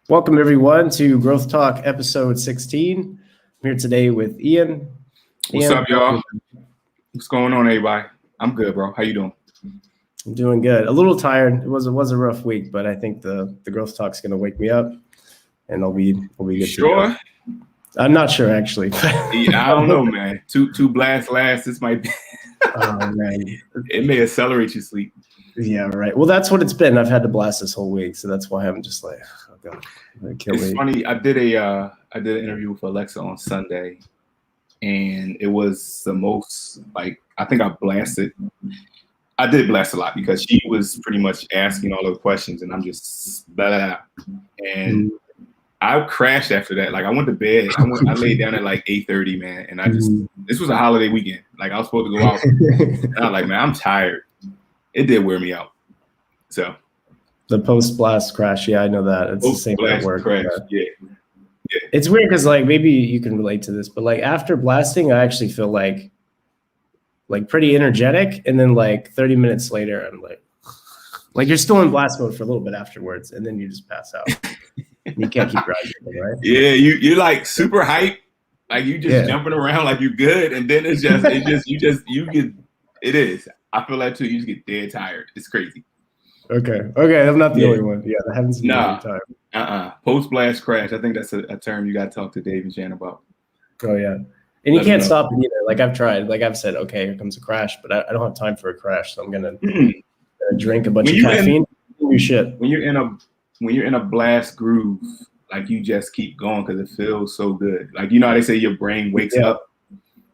Welcome everyone to Growth Talk episode 16. I'm here today with Ian. What's up, y'all? What's going on, everybody? I'm good, bro. How you doing? I'm doing good. A little tired. It was a rough week, but I think the Growth Talk's going to wake me up, and I'll be good sure? to go. I'm not sure actually. Yeah, I don't know, man. Two blasts last. This might be. Oh man, it may accelerate your sleep. Yeah, right. Well, that's what it's been. I've had to blast this whole week, so that's why I'm just like, oh god, it's funny. I did an interview with Alexa on Sunday, and it was the most like I think I blasted. I did blast a lot because she was pretty much asking all those questions, and I'm just blah, blah, blah. And I crashed after that. Like I went to bed. I laid down at like 8:30, man, and this was a holiday weekend. Like I was supposed to go out. And I was like, man, I'm tired. It did wear me out. So the post blast crash, yeah, I know that. It's the same at work. Crash, yeah. It's weird because like maybe you can relate to this, but like after blasting, I actually feel like pretty energetic, and then like 30 minutes later, I'm like you're still in blast mode for a little bit afterwards, and then you just pass out. You can't keep riding, right? Yeah, you're like super hype, like you just jumping around like you're good, and then it is. I feel that too. You just get dead tired. It's crazy. Okay, I'm not the only one. Yeah, that happens to me all the time. Post blast crash. I think that's a term you got to talk to Dave and Jan about. Oh yeah, and you can't stop it either. Like I've tried. Like I've said, okay, here comes a crash, but I don't have time for a crash, so I'm gonna drink a bunch of caffeine. When you're in a blast groove, like you just keep going because it feels so good. Like you know how they say your brain wakes up,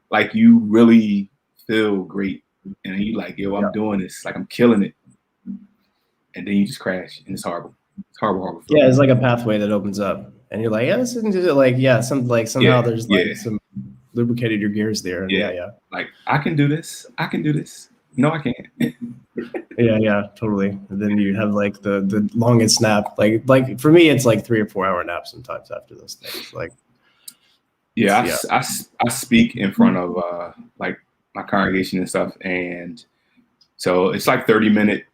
like you really feel great. And you like, yo, I'm doing this. Like I'm killing it. And then you just crash, and it's horrible. It's horrible. Yeah, it's like a pathway that opens up, and you're like, this isn't like, somehow there's like some lubricated your gears there. Yeah. Like I can do this. No, I can't. yeah, totally. And then you have like the longest nap. Like for me, it's like 3 or 4 hour naps sometimes after those things. Like, I speak in front of like my congregation and stuff, and so it's like 30-minute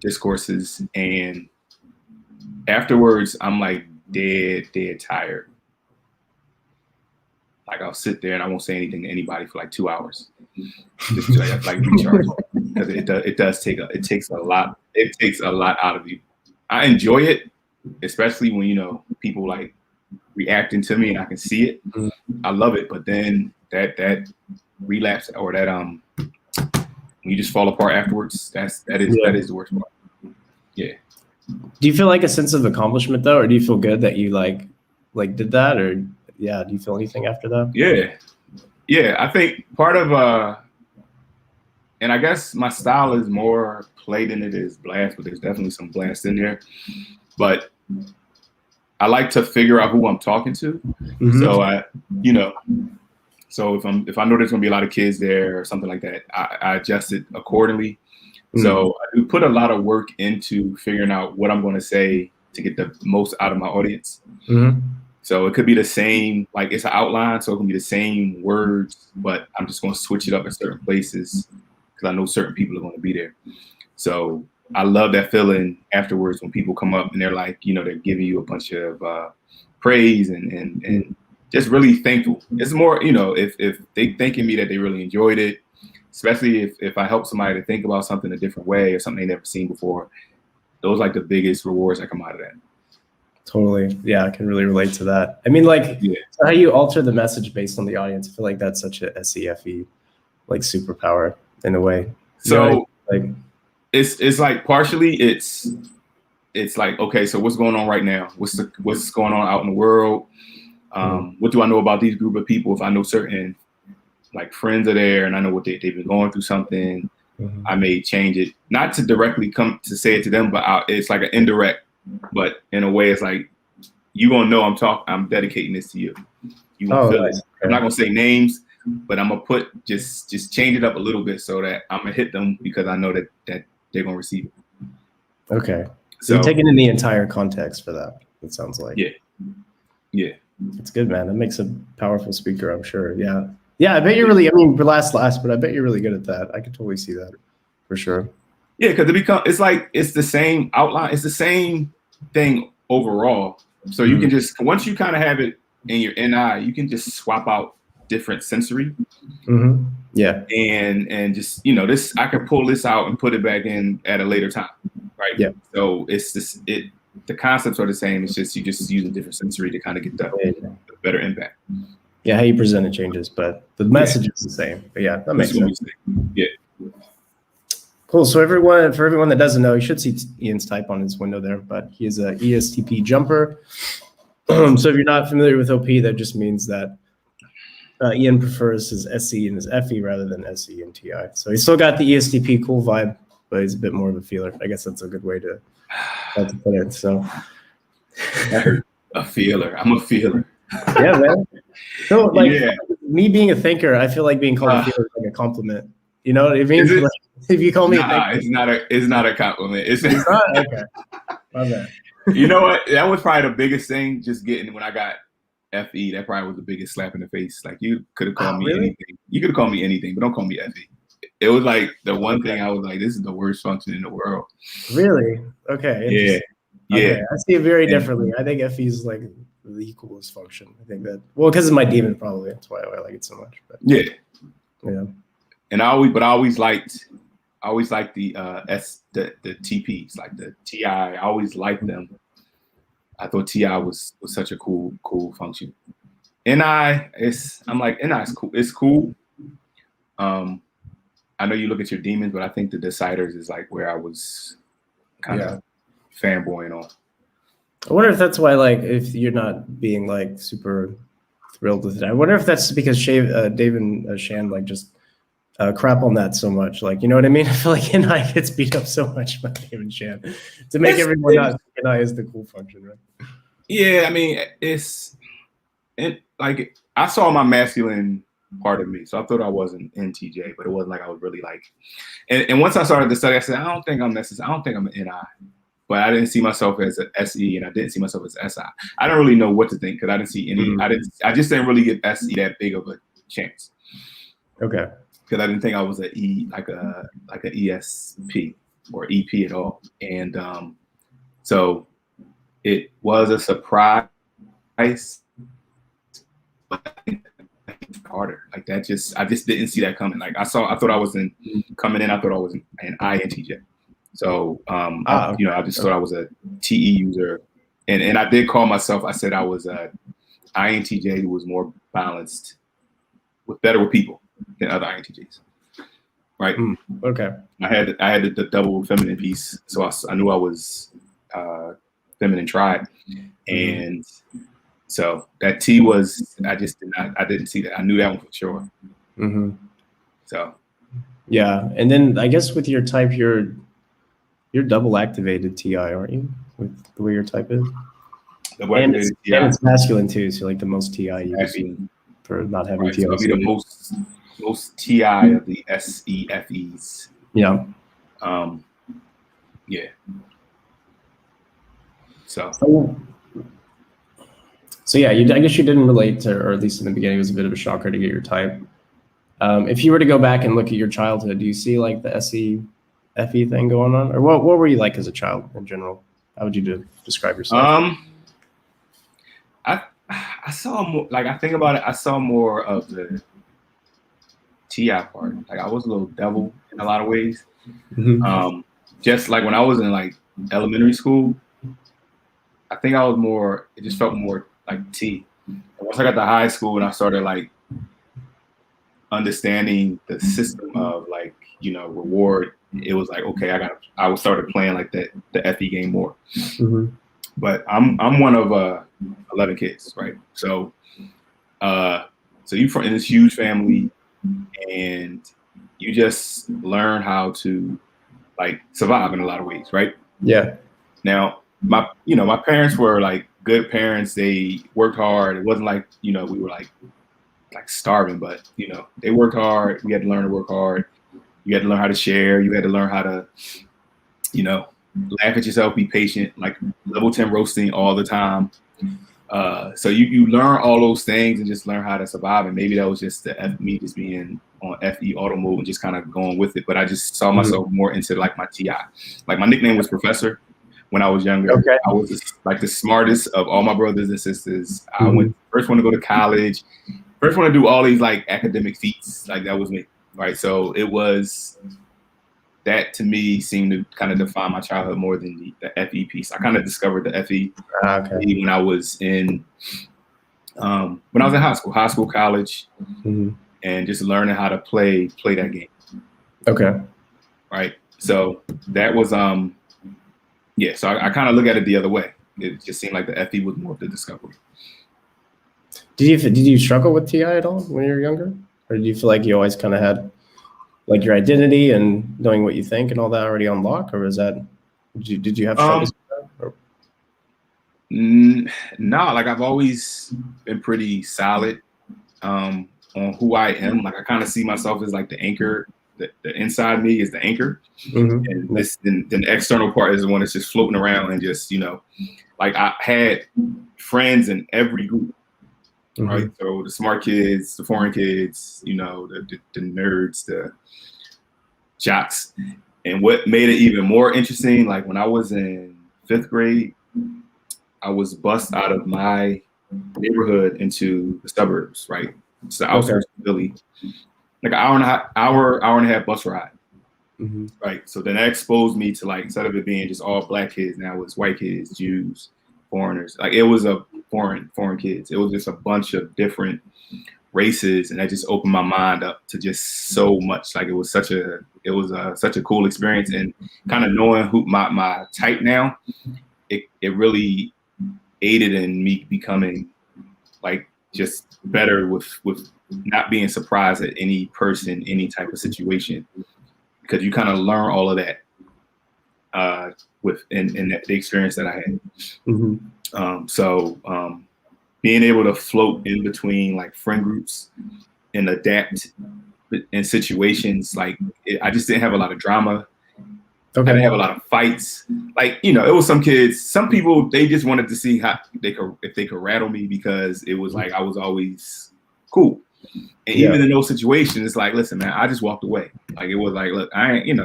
discourses, and afterwards I'm like dead tired. Like I'll sit there and I won't say anything to anybody for like 2 hours, just to like recharge, because it takes a lot out of you. I enjoy it, especially when people like reacting to me and I can see it. I love it, but then that relapse or that when you just fall apart afterwards, that is the worst part. Yeah. Do you feel like a sense of accomplishment though, or do you feel good that you like did that, or do you feel anything after that? Yeah, I think part of and I guess my style is more play than it is blast, but there's definitely some blast in there. But I like to figure out who I'm talking to. So So if I know there's gonna be a lot of kids there or something like that, I adjust it accordingly. So I do put a lot of work into figuring out what I'm gonna say to get the most out of my audience. So it could be the same, like it's an outline, so it can be the same words, but I'm just gonna switch it up in certain places because I know certain people are gonna be there. So I love that feeling afterwards when people come up and they're like, they're giving you a bunch of praise and just really thankful. It's more, if they thanking me that they really enjoyed it, especially if I help somebody to think about something a different way or something they never seen before. Those like the biggest rewards that come out of that. Totally. Yeah, I can really relate to that. I mean, so how you alter the message based on the audience, I feel like that's such a SEFE like superpower in a way. So it's like partially it's like, okay, so what's going on right now? What's going on out in the world? What do I know about these group of people? If I know certain like friends are there and I know what they've been going through something, I may change it, not to directly come to say it to them, but it's like an indirect, but in a way it's like, you gonna know I'm dedicating this to you. You gonna feel it. I'm not gonna say names, but I'm gonna put just change it up a little bit so that I'm gonna hit them because I know that they're gonna receive it. Okay. So you're taking in the entire context for that, it sounds like. Yeah. It's good, man. That makes a powerful speaker, I'm sure. Yeah, I bet you're really, we're last, but I bet you're really good at that. I could totally see that for sure. Yeah, because it's the same outline. It's the same thing overall. So you can just, once you kind of have it in your NI, you can just swap out different sensory. Yeah. And just, you know, this, I can pull this out and put it back in at a later time. Right. Yeah. So it's this, the concepts are the same. It's just, you just use a different sensory to kind of get the better impact. Yeah. How you present it changes, but the message is the same. But yeah, that makes sense. Yeah. Cool. So for everyone that doesn't know, you should see Ian's type on his window there, but he is a ESTP jumper. So if you're not familiar with OP, that just means that Ian prefers his SE and his FE rather than SE and TI. So he's still got the ESTP cool vibe, but he's a bit more of a feeler. I guess that's a good way to put it. So a feeler. I'm a feeler. Yeah, man. So like me being a thinker, I feel like being called a feeler is like a compliment. You know what I mean? Like, if you call me a thinker, it's not a compliment. It's not? Okay. My bad. You know what? That was probably the biggest thing. Just getting when I got FE, that probably was the biggest slap in the face. Like, you could have called me anything. You could have called me anything, but don't call me FE. It was like the one thing I was like, this is the worst function in the world. Really? Okay. Yeah. Okay. I see it very differently. I think FE is like the coolest function. I think that, well, because of my daemon, probably. That's why I like it so much. But, yeah. And I always liked the the TPs, like the TI. I always liked them. I thought TI was such a cool function. NI, I'm like, NI is cool. It's cool. I know you look at your demons, but I think the deciders is like where I was kind of fanboying on. I wonder if that's why, like, if you're not being like super thrilled with it. I wonder if that's because Dave and Shan like just crap on that so much. Like, you know what I mean? I feel like NI gets beat up so much by Dave and Shan to make everyone not NI is the cool function, right? Yeah, I mean, like, I saw my masculine part of me, so I thought I was an NTJ, but it wasn't like I was really like. And once I started to study, I said, I don't think I'm an NI, but I didn't see myself as an SE, and I didn't see myself as SI. I don't really know what to think because I didn't see any. I just didn't really give SE that big of a chance. Okay. Because I didn't think I was an ESP or EP at all, and so it was a surprise. But I think harder like that. I just didn't see that coming. Like, I thought I was coming in. I thought I was an INTJ. So I just thought I was a TE user, and I did call myself. I said I was a INTJ who was more balanced, better with people than other INTJs. Right. Okay. I had the double feminine piece, so I knew I was feminine tribe, and so that T was, I didn't see that. I knew that one for sure. So yeah, and then I guess with your type, you're double activated TI, aren't you? With the way your type is. And it's masculine too, so like the most TI you can be for not having TI. So I'll be the most TI of the SEFEs. Yeah. Yeah. So yeah, I guess you didn't relate to, or at least in the beginning, it was a bit of a shocker to get your type. If you were to go back and look at your childhood, do you see like the SE, FE thing going on, or what were you like as a child in general? How would you describe yourself? I saw more, like, I think about it, I saw more of the TI part. Like, I was a little devil in a lot of ways. Just like when I was in like elementary school, I think I was more, it just felt more like T. And once I got to high school and I started like understanding the system of like, reward, it was like, okay, I started playing like the FE game more. But I'm one of 11 kids, right? So you from in this huge family, and you just learn how to like survive in a lot of ways, right? Yeah. Now, my parents were like good parents. They worked hard. It wasn't like, we were like starving, but they worked hard. We had to learn to work hard. You had to learn how to share. You had to learn how to, laugh at yourself, be patient, like level 10 roasting all the time. So you learn all those things and just learn how to survive. And maybe that was just me just being on FE auto mode and just kind of going with it. But I just saw myself more into like my TI. Like, my nickname was Professor, when I was younger. Okay. I was like the smartest of all my brothers and sisters. I Mhm. went first one to go to college, first one to do all these like academic feats. Like that was me, right? So it was that to me seemed to kind of define my childhood more than the FE piece. I kind of discovered the FE Okay. when I was in high school, college, Mhm. and just learning how to play that game. Okay. Right. So that was yeah. So I kind of look at it the other way. It just seemed like the FE was more of the discovery. Did you struggle with TI at all when you were younger, or did you feel like you always kind of had like your identity and knowing what you think and all that already on lock, or was that did you have struggles with that? Or? No, like I've always been pretty solid on who I am. Like I kind of see myself as like the anchor. The inside me is the anchor, and this then the external part is the one that's just floating around and just like I had friends in every group, right? So the smart kids, the foreign kids, the nerds, the jocks, and what made it even more interesting, like when I was in 5th grade, I was bused out of my neighborhood into the suburbs, right? It's the outskirts of Philly. Like an hour and a half bus ride. Right. So then that exposed me to like, instead of it being just all black kids, now it's white kids, Jews, foreigners. Like it was a foreign kids. It was just a bunch of different races, and that just opened my mind up to just so much. Like it was such a cool experience, and kind of knowing who my type now, it really aided in me becoming like just better with not being surprised at any person, any type of situation, because you kind of learn all of that in the experience that I had. So being able to float in between like friend groups and adapt in situations, like I just didn't have a lot of drama. I didn't have a lot of fights. Like, it was some kids, some people, they just wanted to see if they could rattle me, because it was like I was always cool. And even in those situations, it's like, listen, man, I just walked away. Like it was like, look, I ain't,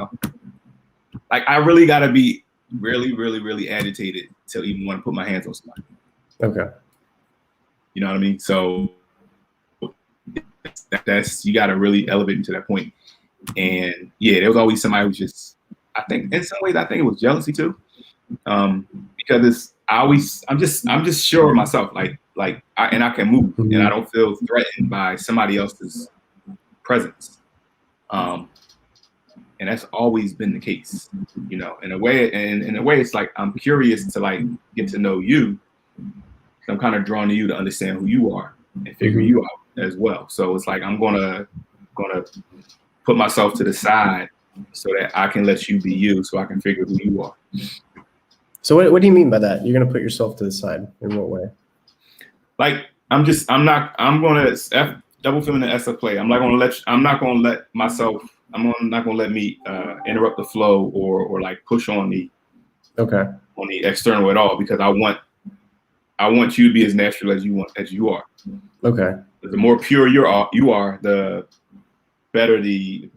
like I really gotta be really, really, really agitated to even want to put my hands on somebody. Okay. You know what I mean? So that's you gotta really elevate to that point. And yeah, there was always somebody who was just, I think in some ways, I think it was jealousy too, because I'm just sure of myself, and I can move, and I don't feel threatened by somebody else's presence, and that's always been the case, in a way. And in a way, it's like I'm curious to like get to know you. I'm kind of drawn to you to understand who you are and figure you out as well. So it's like I'm gonna put myself to the side so that I can let you be you, so I can figure who you are. So what do you mean by that? You're going to put yourself to the side in what way? Like I'm going to double feminine SF play. I'm not going to let me interrupt the flow or like push on the external at all, because I want you to be as natural as you are. Okay. The more pure you are, the better the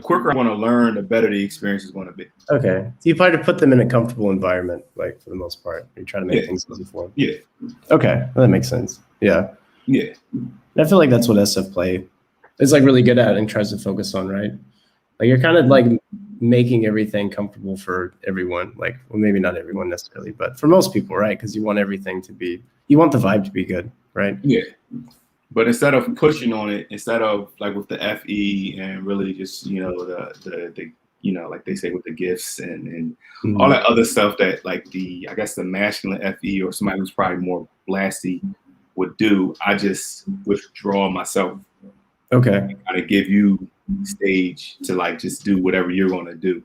quicker I want to learn, the better the experience is going to be. Okay. So you try to put them in a comfortable environment, like for the most part. You try to make things easy for them. Yeah. Okay. Well, that makes sense. Yeah. Yeah. I feel like that's what SF play is like really good at and tries to focus on, right? Like you're kind of like making everything comfortable for everyone. Like, well, maybe not everyone necessarily, but for most people, right? Because you want everything you want the vibe to be good, right? Yeah. But instead of pushing on it, instead of like with the FE and really just, the like they say with the gifts and all that other stuff that like I guess the masculine FE or somebody who's probably more blasty would do, I just withdraw myself. Okay. Kind of give you stage to like just do whatever you're going to do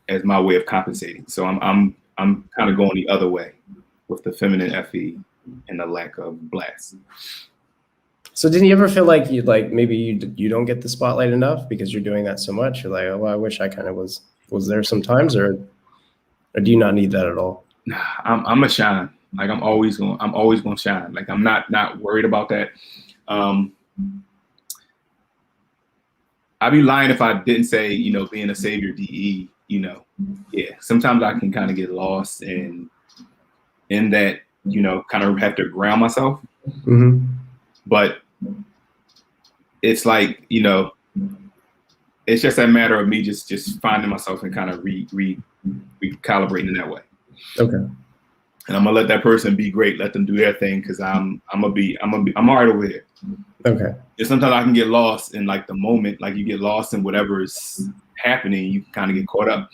as my way of compensating. So I'm kind of going the other way with the feminine FE and the lack of blast. So didn't you ever feel like maybe you don't get the spotlight enough because you're doing that so much? You're like, oh, well, I wish I kind of was there sometimes, or do you not need that at all? Nah, I'm a shine. Like I'm always going to shine. Like I'm not worried about that. I'd be lying if I didn't say, being a savior DE you know, yeah, sometimes I can kind of get lost in that, you know, kind of have to ground myself. Mm-hmm. But it's like, you know, it's just a matter of me just finding myself and kind of recalibrating in that way. Okay. And I'm gonna let that person be great. Let them do their thing, because I'm all right over here. Okay. And sometimes I can get lost in like the moment, like you get lost in whatever is happening. You kind of get caught up.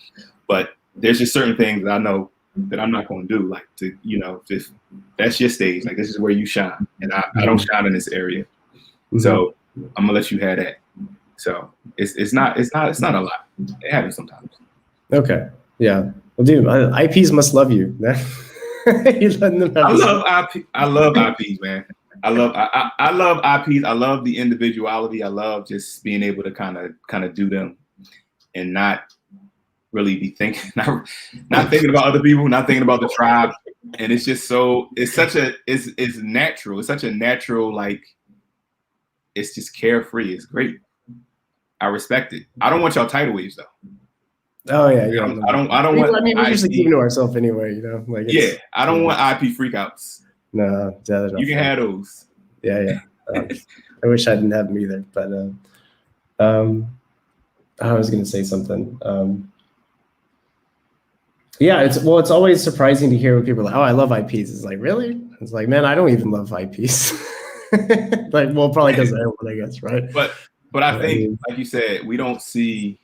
But there's just certain things that I know that I'm not going to do. Like, to, you know, just that's your stage. Like, this is where you shine, and I don't shine in this area. Mm-hmm. So I'm gonna let you have that. So it's not a lot. It happens sometimes. Okay. Yeah. Well, dude, IPs must love you. You're letting them have I love IPs, man. I love IPs. I love the individuality. I love just being able to kind of do them and not really be thinking, not thinking about other people, not thinking about the tribe. And it's just it's natural. It's such a natural, like, it's just carefree. It's great. I respect it. I don't want y'all tidal waves though. Oh yeah. I don't want. I mean, we usually keep it to ourselves anyway, you know. Like, yeah, I don't want IP freakouts. No, you can have those. Yeah. I wish I didn't have them either, but I was going to say something. Yeah, it's always surprising to hear when people are like, oh, I love IPs. It's like, really? It's like, man, I don't even love IPs. Like, well, probably because everyone, I guess, right? But I think, like you said, we don't see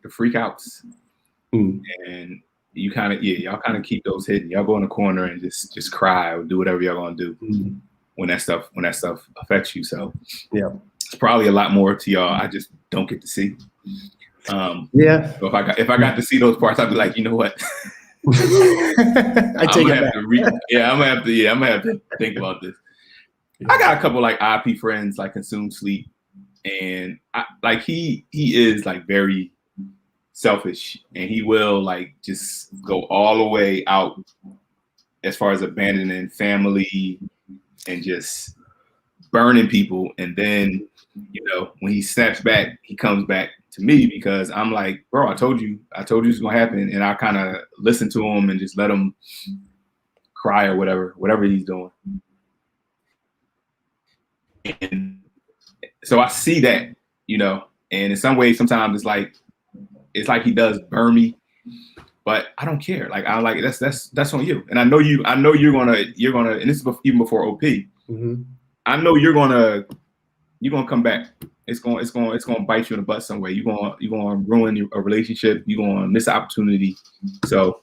the freakouts, and you kind of, y'all kind of keep those hidden. Y'all go in the corner and just cry or do whatever y'all gonna do when that stuff affects you. So yeah, it's probably a lot more to y'all. I just don't get to see. Yeah. So if I got to see those parts, I'd be like, you know what? I take it back. I'm gonna have to think about this. I got a couple like IP friends, like Consume Sleep, and he is like very selfish, and he will like just go all the way out as far as abandoning family and just burning people. And then, you know, when he snaps back, he comes back to me because I'm like, bro, I told you it's gonna happen, and I kind of listen to him and just let him cry or whatever he's doing. And so I see that, you know, and in some ways, sometimes it's like he does burn me, but I don't care. Like, I like, that's on you. And I know you're gonna, and this is even before OP. Mm-hmm. I know you're gonna come back. It's gonna bite you in the butt some way. You're gonna ruin a relationship. You're gonna miss an opportunity. So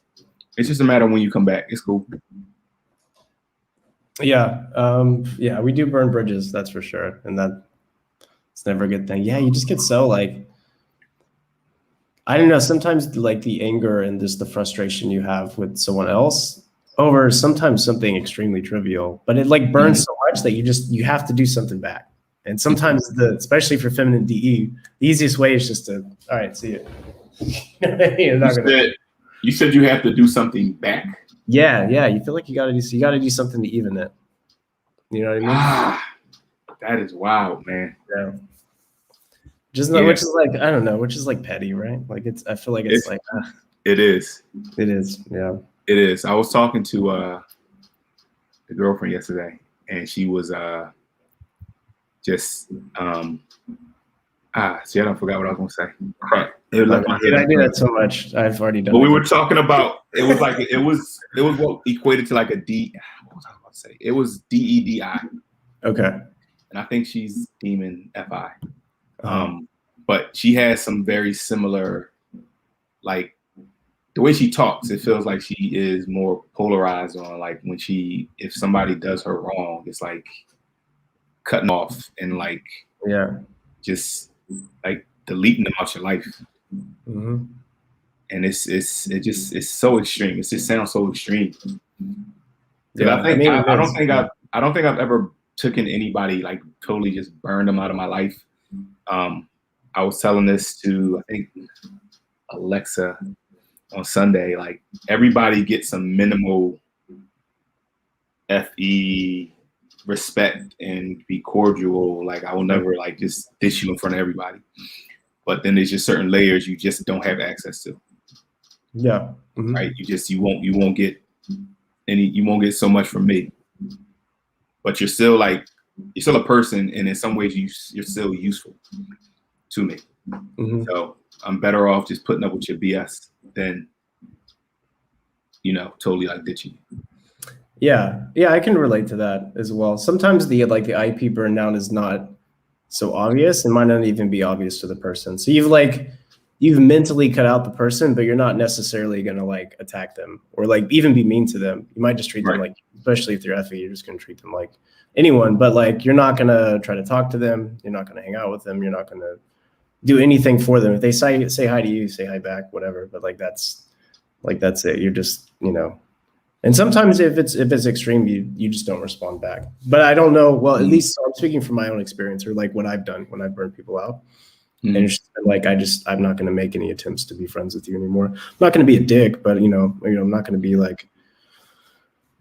it's just a matter of when you come back. It's cool. Yeah. Yeah, we do burn bridges, that's for sure. And it's never a good thing. Yeah, you just get so like, I don't know, sometimes like the anger and just the frustration you have with someone else over sometimes something extremely trivial, but it like burns so much that you have to do something back. And sometimes especially for feminine DE, the easiest way is just to, all right, see you. You said you have to do something back. Yeah. You feel like you got to do something to even it. You know what I mean? Ah, that is wild, man. Yeah. Which is like, I don't know, which is like petty, right? Like I feel like it's like. It is. It is. Yeah. It is. I was talking to the girlfriend yesterday, and she was just see, I don't forgot what I was gonna say. Crap. Dude, I do that so much. I've already done. But we were talking about it was what equated to like a D. What was I about to say? It was DEDI. Okay. And I think she's Demon FI. But she has some very similar, like the way she talks, it feels like she is more polarized on like if somebody does her wrong, it's like cutting off and like just like deleting them out your life. Mm-hmm. And it's so extreme. It just sounds so extreme. Yeah, I don't think I've ever taken anybody, like totally just burned them out of my life. I was telling this to, I think, Alexa on Sunday. Like, everybody gets some minimal FE respect and be cordial. Like, I will never like just dish you in front of everybody. But then there's just certain layers you just don't have access to. Yeah. Mm-hmm. Right. You won't get so much from me, but you're still a person. And in some ways you're still useful to me. Mm-hmm. So I'm better off just putting up with your BS than, totally ditching you. Yeah. Yeah. I can relate to that as well. Sometimes the IP burn down is not so obvious and might not even be obvious to the person. So you've mentally cut out the person, but you're not necessarily going to attack them or even be mean to them. You might just treat them especially if they're FE, you're just going to treat them like anyone, but you're not going to try to talk to them. You're not going to hang out with them. You're not going to do anything for them. If they say hi to you, say hi back, whatever. But that's it. You're just, and sometimes if it's extreme, you just don't respond back. But I don't know. Well, at least I'm speaking from my own experience or what I've done when I've burned people out. Mm-hmm. And it's I'm not going to make any attempts to be friends with you anymore. I'm not going to be a dick, but I'm not going to be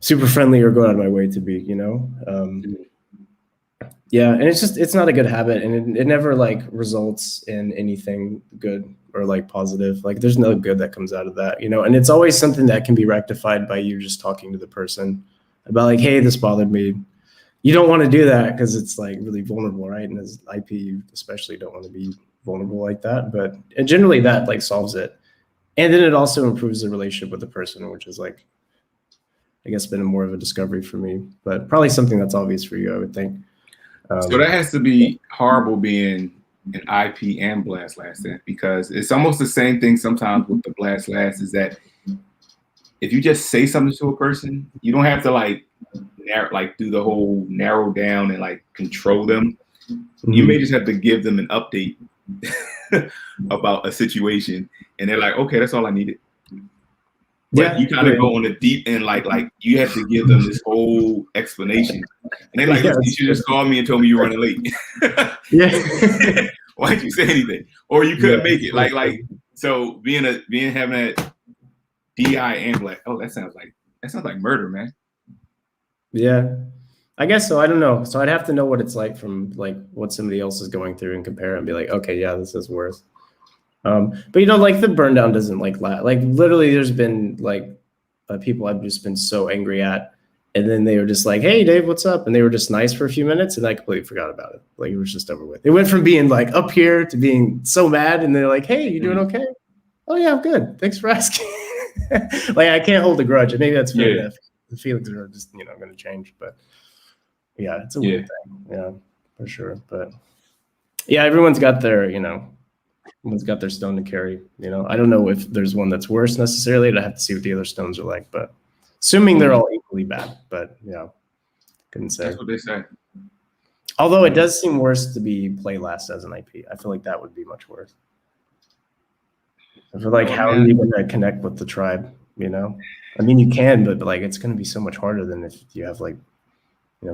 super friendly or go out of my way to be, yeah. And it's not a good habit, and it never results in anything good or positive. There's no good that comes out of that, and it's always something that can be rectified by you just talking to the person about hey, this bothered me. You don't want to do that because it's really vulnerable, right? And as IP, you especially don't want to be vulnerable like that, but generally that solves it. And then it also improves the relationship with the person, which is I guess been more of a discovery for me, but probably something that's obvious for you, I would think. So that has to be horrible being an IP and blast last then, because it's almost the same thing sometimes with the blast last is that if you just say something to a person, you don't have to do the whole narrow down and control them. Mm-hmm. You may just have to give them an update about a situation, and they're like, okay, that's all I needed. But you kind of go on the deep end, you have to give them this whole explanation. And they're you should just call me and told me you're running late. Yeah. Why didn't you say anything? Or you couldn't make it. So having that DI and that sounds like murder, man. Yeah. I guess so. I don't know. So I'd have to know what it's like from what somebody else is going through and compare and be okay, yeah, this is worse. But the burn down doesn't literally there's been people I've just been so angry at, and then they were just hey Dave, what's up? And they were just nice for a few minutes and I completely forgot about it. It was just over with. It went from being up here to being so mad, and they're hey, you doing okay? Oh yeah, I'm good. Thanks for asking. I can't hold a grudge. Maybe that's fair enough. The feelings are just, going to change, but yeah, it's a weird thing. Yeah, for sure. But yeah, everyone's got their, everyone's got their stone to carry. I don't know if there's one that's worse necessarily. I'd have to see what the other stones are like, but assuming they're all equally bad, but yeah, couldn't say. That's what they say. Although it does seem worse to be play last as an IP. I feel like that would be much worse. I feel how are you going to connect with the tribe? I mean, you can, but it's going to be so much harder than if you have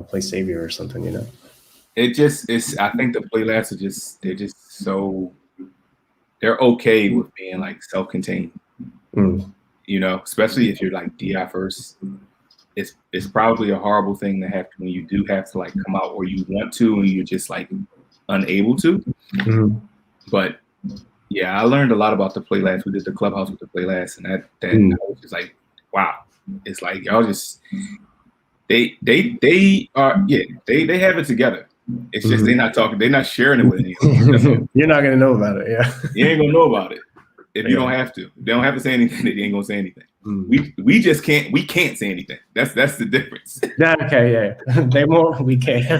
play savior or something. It just is. I think the play last they're just so they're okay with being self-contained. Especially if you're DI first. It's probably a horrible thing to have when you do have to come out or you want to and you're just unable to. Mm-hmm. But yeah, I learned a lot about the play last. We did the clubhouse with the play last, and that was just wow. It's y'all just they are they have it together. It's just they're not talking, they're not sharing it with anyone. You're not gonna know about it, yeah. You ain't gonna know about it if you don't have to. They don't have to say anything. They ain't gonna say anything. We just can't. We can't say anything. That's the difference. Okay, yeah. They won't. We can't. Yeah.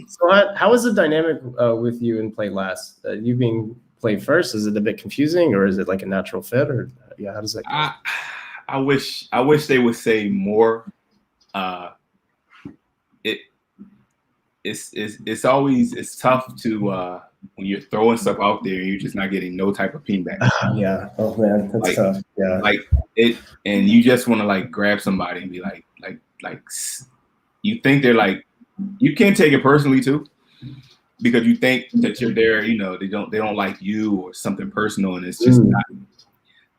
So how is the dynamic with you in play last? You being play first, is it a bit confusing, or is it a natural fit, or yeah? How does that go? I wish they would say more. It's always tough to when you're throwing stuff out there and you're just not getting no type of feedback. Yeah. Oh man, that's tough. Yeah. And you just want to grab somebody and be like you think they're you can't take it personally too, because you think that you're there. They don't like you or something personal, and it's just not.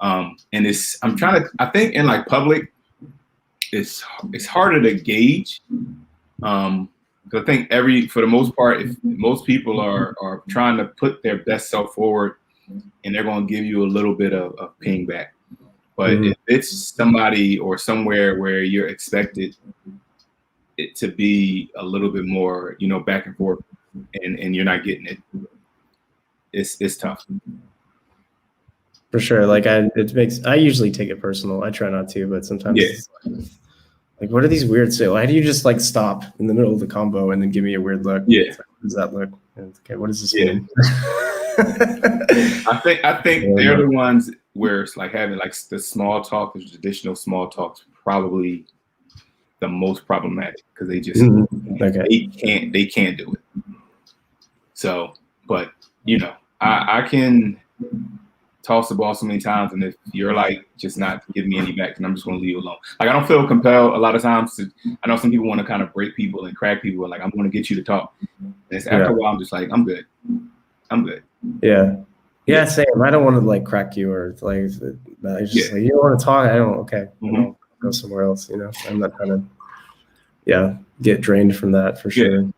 And I think in public, it's harder to gauge. I think for the most part, if most people are trying to put their best self forward, and they're going to give you a little bit of ping back. But if it's somebody or somewhere where you're expected it to be a little bit more, back and forth, and you're not getting it, it's tough. For sure. Like I usually take it personal. I try not to, but sometimes it's like, what are these weird say? Why do you just like stop in the middle of the combo and then give me a weird look? Yeah. Like, what does that look? Okay, what does this mean? I think they're the ones where it's like having like the small talk, the traditional small talk's probably the most problematic because they just they can't do it. So, but I can toss the ball so many times, and if you're like just not giving me any back, then I'm just going to leave you alone. Like I don't feel compelled a lot of times. I know some people want to kind of break people and crack people, and like I'm going to get you to talk. And it's after a while, I'm just like I'm good. Yeah, same. I don't want to like crack you or like I just like you don't want to talk. I don't. Okay, I'll go somewhere else. I'm not trying to get drained from that for sure.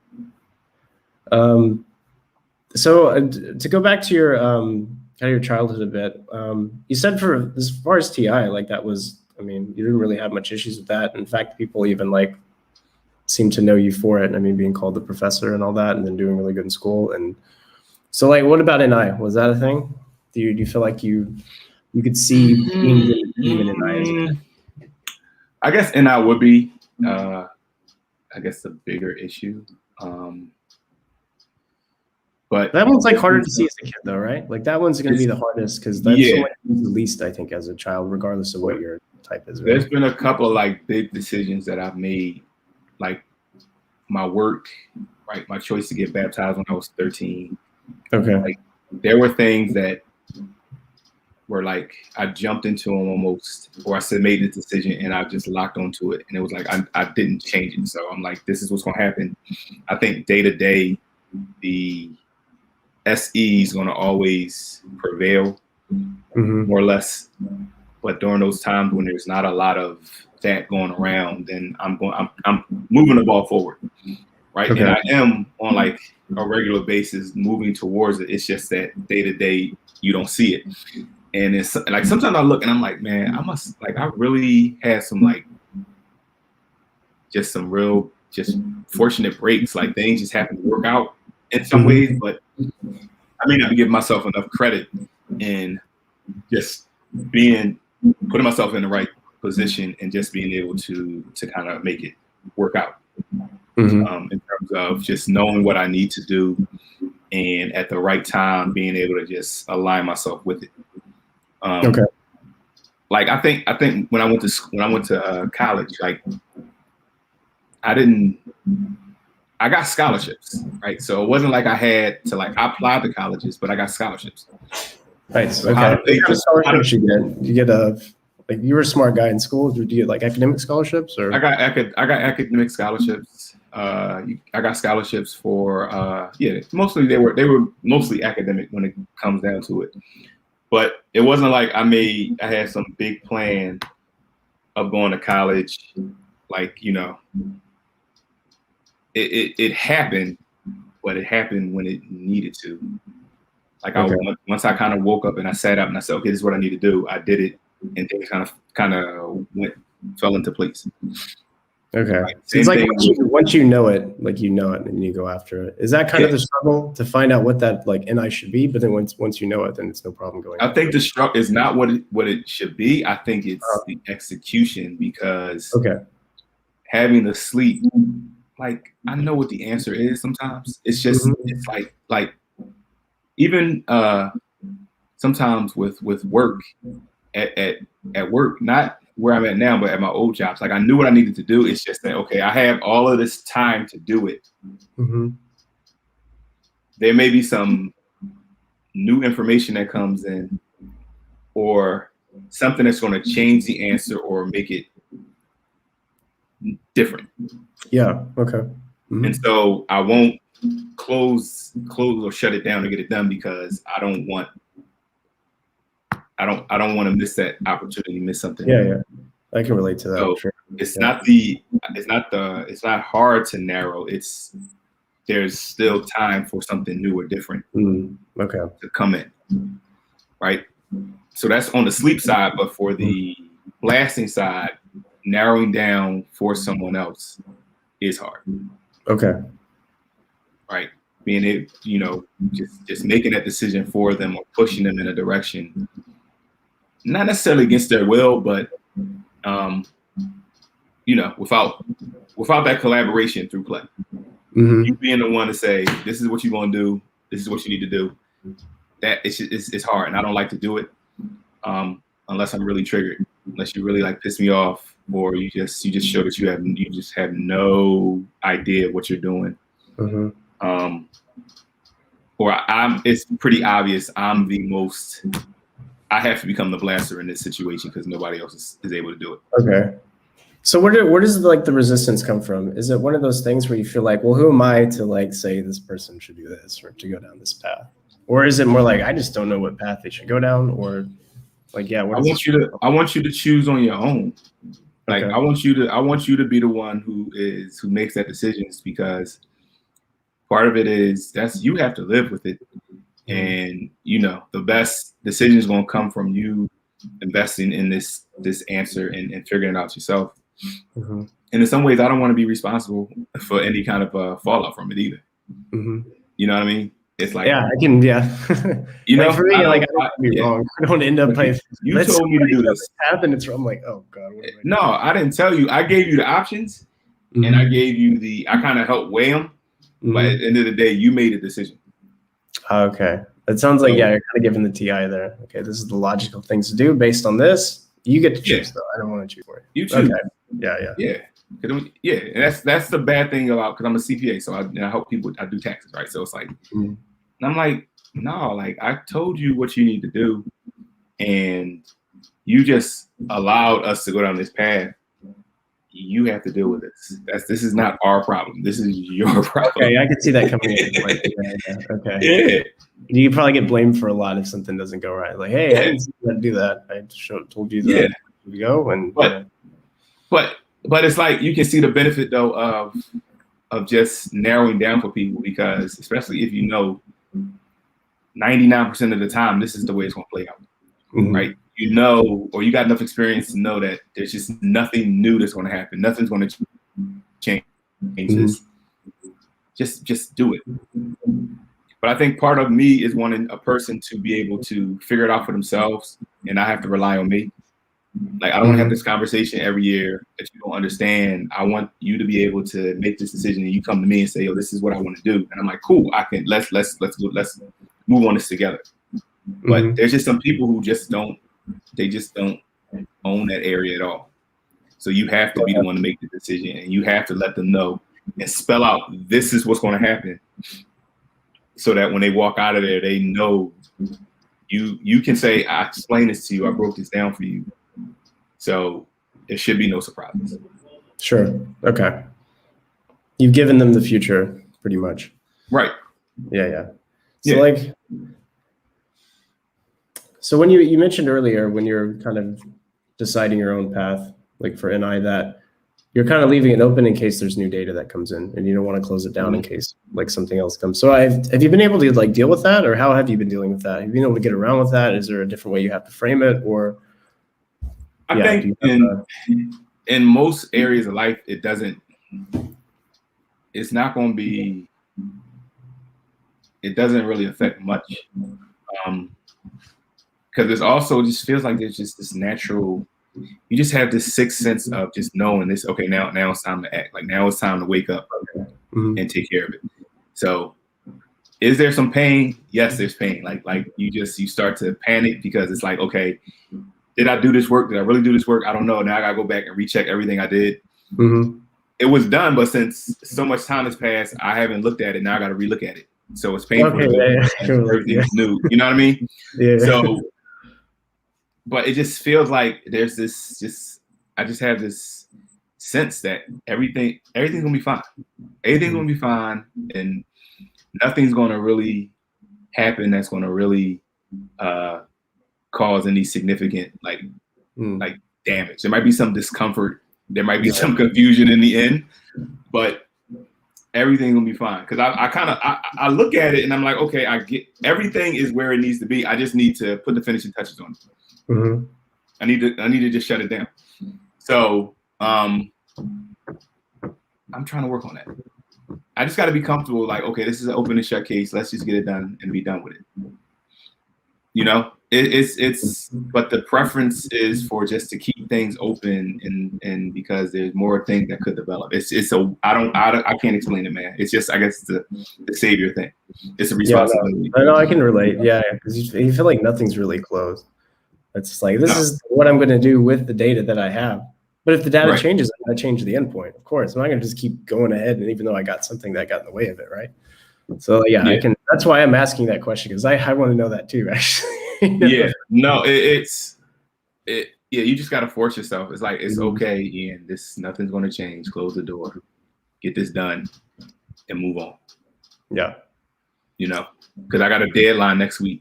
So to go back to your kind of your childhood a bit, you said for as far as TI, like that was, I mean, you didn't really have much issues with that. In fact, people even like seem to know you for it. I mean, being called the professor and all that, and then doing really good in school. And so, like, what about NI? Was that a thing? Do you feel like you could see even NI? I guess NI would be, I guess, the bigger issue. But that one's like harder to see as a kid, though, right? Like that one's going to be the hardest because that's the least, I think, as a child, regardless of what your type is. Right? There's been a couple of like big decisions that I've made, like my work, right? My choice to get baptized when I was 13. Okay. Like there were things that were like I jumped into them almost, or I said made the decision and I just locked onto it, and it was like I didn't change it. So I'm like, this is what's going to happen. I think day to day, the SE is going to always prevail, more or less. But during those times when there's not a lot of that going around, then I'm moving the ball forward, right? Okay. And I am on like a regular basis moving towards it. It's just that day to day you don't see it, and it's like sometimes I look and I'm like, man, I really had some like just some real fortunate breaks. Like things just happen to work out in some ways, but I may not be giving myself enough credit in just putting myself in the right position and just being able to kind of make it work out in terms of just knowing what I need to do and at the right time being able to just align myself with it. Like I think when I went to college, like I got scholarships, right? So it wasn't like I had to like I applied to colleges, but I got scholarships. Right. So okay. What kind of scholarships you get? You get like you were a smart guy in school. Did you get like academic scholarships or? I got academic scholarships. I got scholarships for mostly they were mostly academic when it comes down to it. But it wasn't like I had some big plan of going to college, like it happened, but it happened when it needed to. Like once I kind of woke up and I sat up and I said, okay, this is what I need to do. I did it, and things kind of fell into place. Okay, right. So it's like once you know it, like and you go after it. Is that kind of the struggle to find out what that like NI should be? But then once you know it, then it's no problem going. I think the struggle is not what it should be. I think it's the execution because having the sleep. Like I know what the answer is sometimes. It's just it's like even sometimes with work at work, not where I'm at now, but at my old jobs. Like I knew what I needed to do. It's just that okay, I have all of this time to do it. There may be some new information that comes in, or something that's going to change the answer or make it different. Yeah. Okay. And so I won't close or shut it down to get it done because I don't want to miss that opportunity, miss something. Yeah. I can relate to that. So sure. it's not the it's not hard to narrow. There's still time for something new or different Okay. to come in, right? So that's on the sleep side, but for the blasting side, narrowing down for someone else is hard. Okay. Right. Being able, just making that decision for them or pushing them in a direction, not necessarily against their will, but without that collaboration through play. You being the one to say, this is what you're gonna do, this is what you need to do. That it's hard, and I don't like to do it unless I'm really triggered, unless you really like piss me off, or you just show that you just have no idea what you're doing. Or it's pretty obvious I have to become the blaster in this situation because nobody else is able to do it. Okay. So where does like the resistance come from? Is it one of those things where you feel like, well, who am I to like say this person should do this or to go down this path? Or is it more like, I just don't know what path they should go down? Or like, yeah, I want you to choose on your own. Like, okay. I want you to be the one who makes that decisions, because part of it is you have to live with it. And the best decision is going to come from you investing in this answer and figuring it out yourself. And in some ways, I don't want to be responsible for any kind of fallout from it either. You know what I mean? It's like, yeah, I can, yeah. Like for me, I don't be wrong. I don't end up like, you told me to do this. And it's I'm like, oh God. No, I didn't tell you. I gave you the options, and I gave you I kind of helped weigh them. But at the end of the day, you made a decision. Okay. It sounds like, yeah, you're kind of giving the TI there. Okay, this is the logical things to do based on this. You get to choose, though. I don't want to choose for you. You choose. Okay. Yeah. Yeah, and that's the bad thing about, because I'm a CPA, so I help people. I do taxes, right? So it's like, and I'm like, no, like I told you what you need to do, and you just allowed us to go down this path. You have to deal with this. This is not our problem. This is your problem. Okay, I can see that coming in. Okay. Yeah. You probably get blamed for a lot if something doesn't go right. Like, hey, I didn't see you do that. I told you that. Yeah. You go and. But it's like you can see the benefit though of just narrowing down for people, because especially if 99% of the time this is the way it's going to play out, right? Or you got enough experience to know that there's just nothing new that's going to happen. Nothing's going to change this. Just do it. But I think part of me is wanting a person to be able to figure it out for themselves, and I have to rely on me. Like, I don't want to have this conversation every year that you don't understand. I want you to be able to make this decision, and you come to me and say, "Yo, this is what I want to do," and I'm like, "Cool, I can. Let's move on this together." But there's just some people who just don't own that area at all. So you have to be the one to make the decision, and you have to let them know and spell out, this is what's going to happen, so that when they walk out of there, they know you can say, I explained this to you, I broke this down for you. So there should be no surprises. Sure. Okay. You've given them the future pretty much. Right. Yeah. So so when you mentioned earlier, when you're kind of deciding your own path, like for NI, that you're kind of leaving it open in case there's new data that comes in, and you don't want to close it down in case like something else comes. So have you been able to like deal with that, or how have you been dealing with that? Have you been able to get around with that? Is there a different way you have to frame it, or? I think in most areas of life, it's not going to be, it doesn't really affect much. Because it's also just feels like there's just this natural, you just have this sixth sense of just knowing this, okay, now it's time to act. Like, now it's time to wake up and take care of it. So is there some pain? Yes, there's pain. Like you start to panic, because it's like, okay, did I do this work? Did I really do this work? I don't know. Now I got to go back and recheck everything I did. It was done, but since so much time has passed, I haven't looked at it. Now I got to relook at it. So it's painful. Okay, everything's new. You know what I mean? Yeah. So, but it just feels like there's I just have this sense that everything's going to be fine. Everything's going to be fine, and nothing's going to really happen that's going to really cause any significant like damage. There might be some discomfort There might be some confusion in the end, but everything's gonna be fine. Because I look at it and I'm like, okay, I get everything is where it needs to be. I just need to put the finishing touches on it. Mm-hmm. I need to just shut it down. So I'm trying to work on that. I just got to be comfortable. Like, okay, this is an open and shut case. Let's just get it done and be done with it. You know, but the preference is for just to keep things open and because there's more things that could develop. I can't explain it, man. It's just, I guess, the savior thing. It's a responsibility. I know I can relate. Yeah, because you feel like nothing's really closed. It's just like, this is what I'm going to do with the data that I have. But if the data changes, I'm going to change the endpoint. Of course, I'm not going to just keep going ahead. And even though I got something that got in the way of it, right? So yeah, I can. That's why I'm asking that question, because I want to know that too, actually. Yeah, no, you just got to force yourself. It's like, it's okay, Ian. Nothing's going to change. Close the door, get this done, and move on. Yeah, you know, because I got a deadline next week,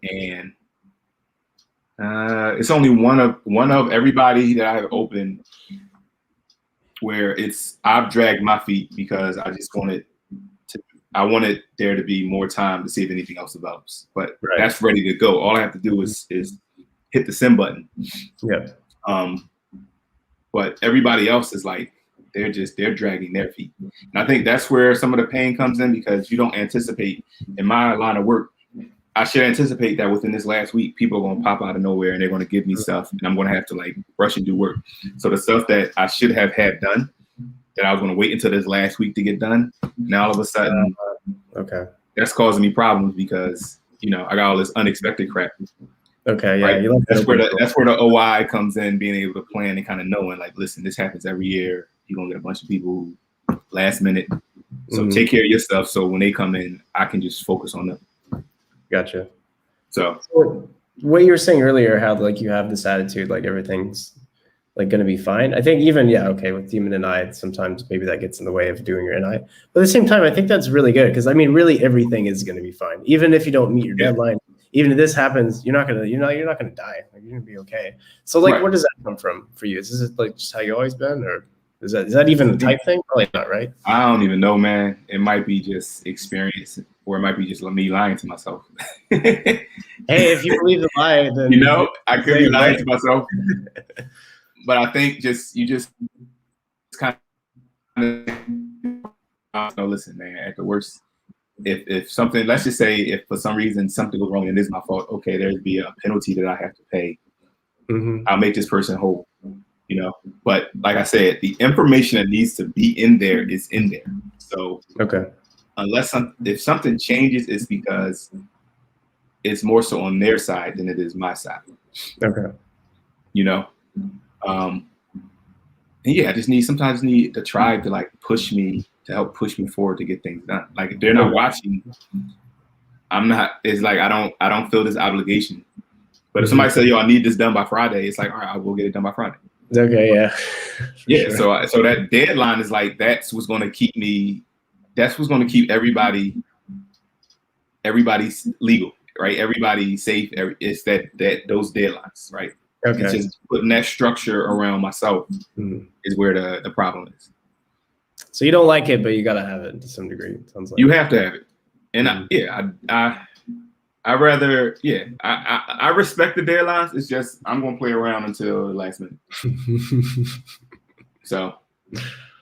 and it's only one of everybody that I have opened where I've dragged my feet because I just wanted there to be more time to see if anything else develops. But that's ready to go. All I have to do is hit the send button. Yeah. But everybody else is like, they're dragging their feet. And I think that's where some of the pain comes in, because you don't anticipate. In my line of work, I should anticipate that within this last week, people are going to pop out of nowhere and they're going to give me stuff, and I'm going to have to like rush and do work. So the stuff that I should have had done, that I was going to wait until this last week to get done, now all of a sudden, that's causing me problems because, you know, I got all this unexpected crap. Okay, yeah, right? That's where the OI comes in, being able to plan and kind of knowing, like, listen, this happens every year. You're gonna get a bunch of people last minute, so take care of your stuff. So when they come in, I can just focus on them. Gotcha. So what you were saying earlier, how like you have this attitude, like everything's like going to be fine. I think even, with Demon and I, sometimes maybe that gets in the way of doing your NI. But at the same time, I think that's really good, because I mean, really everything is going to be fine. Even if you don't meet your deadline, even if this happens, you're not gonna die. Like, you're gonna be okay. So like, where does that come from for you? Is it like just how you always been, or is that even a type thing? Probably not, right? I don't even know, man. It might be just experience, or it might be just me lying to myself. Hey, if you believe the lie, then I could be lying to myself. But I think you just kind of listen, man. At the worst, if something, let's just say, if for some reason something goes wrong and it is my fault, okay, there'd be a penalty that I have to pay. I'll make this person whole, But like I said, the information that needs to be in there is in there. So if something changes, it's because it's more so on their side than it is my side. Okay. I just sometimes need the tribe to like help push me forward to get things done. Like, if they're not watching, it's like, I don't feel this obligation. But if somebody says, yo, I need this done by Friday, it's like, all right, I will get it done by Friday. Okay, yeah. Sure. So that deadline is like, that's what's going to keep everybody's legal, right? Everybody safe. It's those deadlines, right? Okay. It's just putting that structure around myself is where the problem is. So you don't like it, but you got to have it to some degree. It sounds like you have to have it. And I respect the deadlines. It's just, I'm going to play around until the last minute. So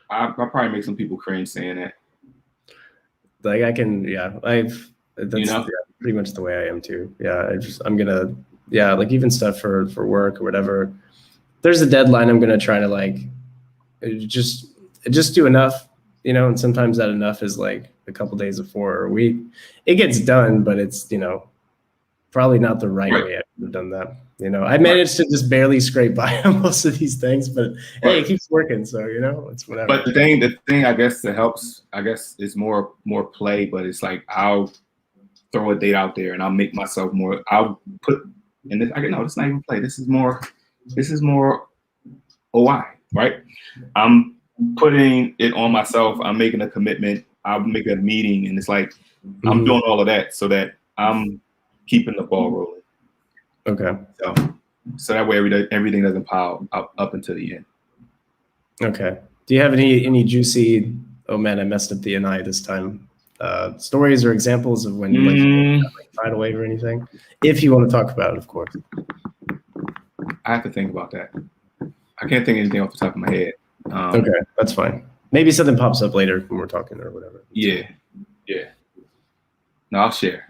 I'll probably make some people cringe saying that. Like, that's pretty much the way I am too. Yeah. I'm going to, like even stuff for work or whatever, there's a deadline. I'm going to try to like, just do enough, and sometimes that enough is like a couple days before or a week. It gets done, but it's, probably not the right way I've ever done that. I managed to just barely scrape by on most of these things, but hey, it keeps working. So, it's whatever. But the thing, I guess, that helps, is more play, but it's like, I'll throw a date out there and I'll make myself I'll put, and this, it's not even play. This is more OI, right? I'm putting it on myself. I'm making a commitment. I'll make a meeting, and it's like, I'm doing all of that so that I'm keeping the ball rolling. Okay. So that way everything doesn't pile up until the end. Okay. Do you have any juicy, oh man, I messed up the NI this time, stories or examples of when you like fight away or anything? If you want to talk about it, of course. I have to think about that. I can't think of anything off the top of my head. Okay, that's fine. Maybe something pops up later when we're talking or whatever. Yeah. No, I'll share.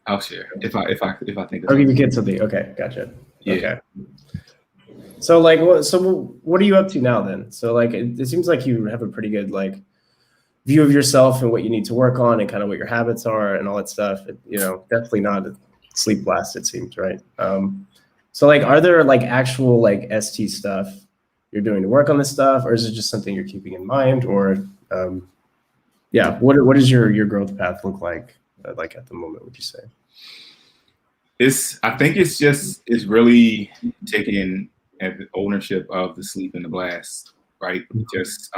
If I think of I'll give something. you kids something. Okay, gotcha. Yeah. Okay. So like, what are you up to now then? So like, it seems like you have a pretty good like view of yourself and what you need to work on and kind of what your habits are and all that stuff. You know, definitely not a sleep blast, it seems, right? So like, are there like actual like ST stuff you're doing to work on this stuff, or is it just something you're keeping in mind? Or yeah, what does your growth path look like at the moment, would you say? I think it's really taking ownership of the sleep and the blast, right? Just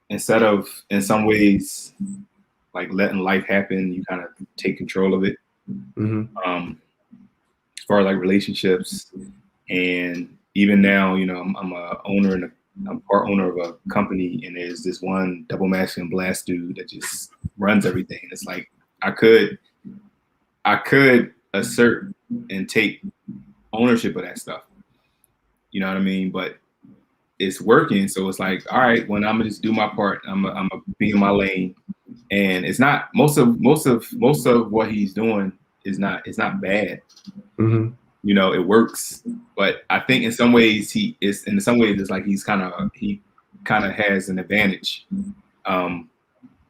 instead of, in some ways, like letting life happen, you kind of take control of it. As far as like relationships, and even now, you know, I'm part owner of a company, and there's this one double masculine blast dude that just runs everything. It's like I could assert and take ownership of that stuff. You know what I mean? But it's working, so it's like, all right, when I'm gonna just do my part, I'm gonna be in my lane, and it's not most of what he's doing is not bad. You know, it works, but I think in some ways it's like he kind of has an advantage,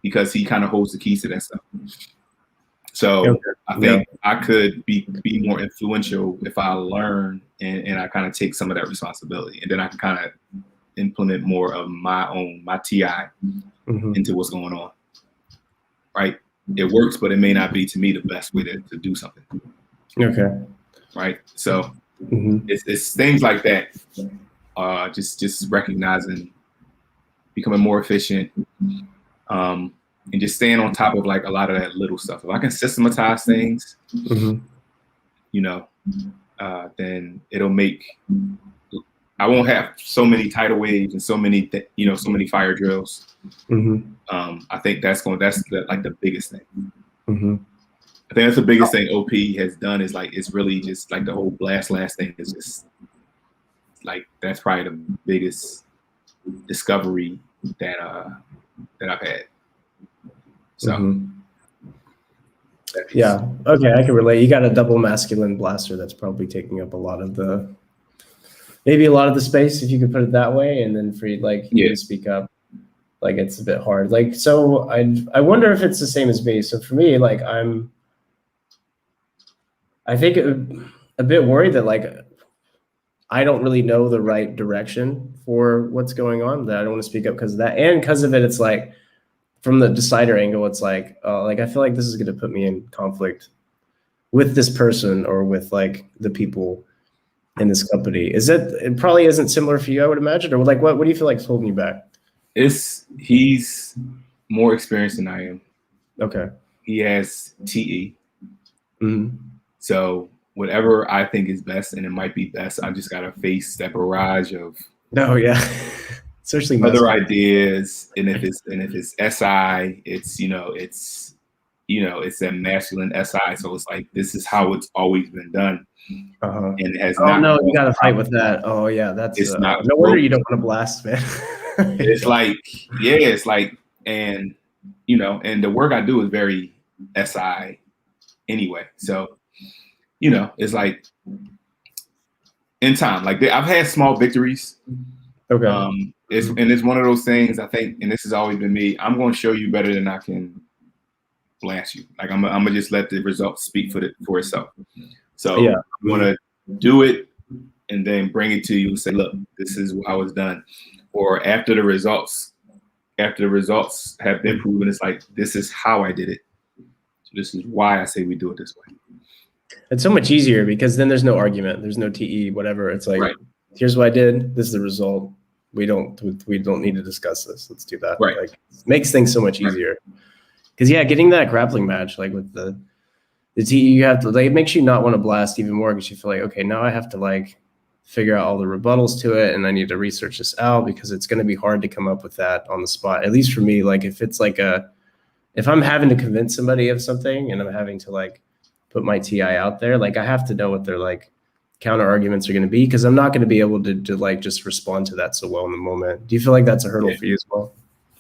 because he kind of holds the keys to that stuff. So I think I could be more influential if I learn and I kind of take some of that responsibility, and then I can kind of implement more of my TI into what's going on. Right? It works, but it may not be to me the best way to do something. Okay. Right. So it's things like that. Just recognizing, becoming more efficient, and just staying on top of like a lot of that little stuff. If I can systematize things, you know, then it'll make, I won't have so many tidal waves and so many fire drills. I think that's the biggest thing. I think that's the biggest thing OP has done, is like, it's really just like the whole last thing is just like, that's probably the biggest discovery that I've had. So yeah, okay, I can relate. You got a double masculine blaster that's probably taking up a lot of the space, if you could put it that way, and then for you to speak up, like it's a bit hard. Like, so I wonder if it's the same as me. So for me, like I think a bit worried that like I don't really know the right direction for what's going on, that I don't want to speak up because of that. And because of it, it's like, from the decider angle, it's like I feel like this is going to put me in conflict with this person or with like the people in this company. It probably isn't similar for you, I would imagine, or like what do you feel like is holding you back? He's more experienced than I am. Okay. He has TE. So whatever I think is best, and it might be best, I just gotta face that barrage of especially other ideas. And if it's SI, it's that masculine SI. So it's like, this is how it's always been done. And it has not. No, you gotta fight with that. Oh yeah, that's it's not. No wonder you don't want to blast, man. It's like, it's like, and and the work I do is very SI anyway. So it's like, in time, like I've had small victories. Okay. It's one of those things, I think, and this has always been me. I'm going to show you better than I can blast you. Like I'm gonna just let the results speak for itself. So I'm going to do it and then bring it to you and say, look, this is how it's done. Or after the results have been proven, it's like, this is how I did it. So this is why I say we do it this way. It's so much easier because then there's no argument. There's no TE, whatever. It's like, here's what I did. This is the result. We don't need to discuss this. Let's do that. Like, it makes things so much easier. Because getting that grappling match, like with the you have to, like, it makes you not want to blast even more because you feel like, okay, now I have to like figure out all the rebuttals to it, and I need to research this out because it's going to be hard to come up with that on the spot. At least for me, like if it's like if I'm having to convince somebody of something and I'm having to like put my TI out there, like I have to know what their like counter arguments are going to be, because I'm not going to be able to like just respond to that so well in the moment. Do you feel like that's a hurdle for you as well?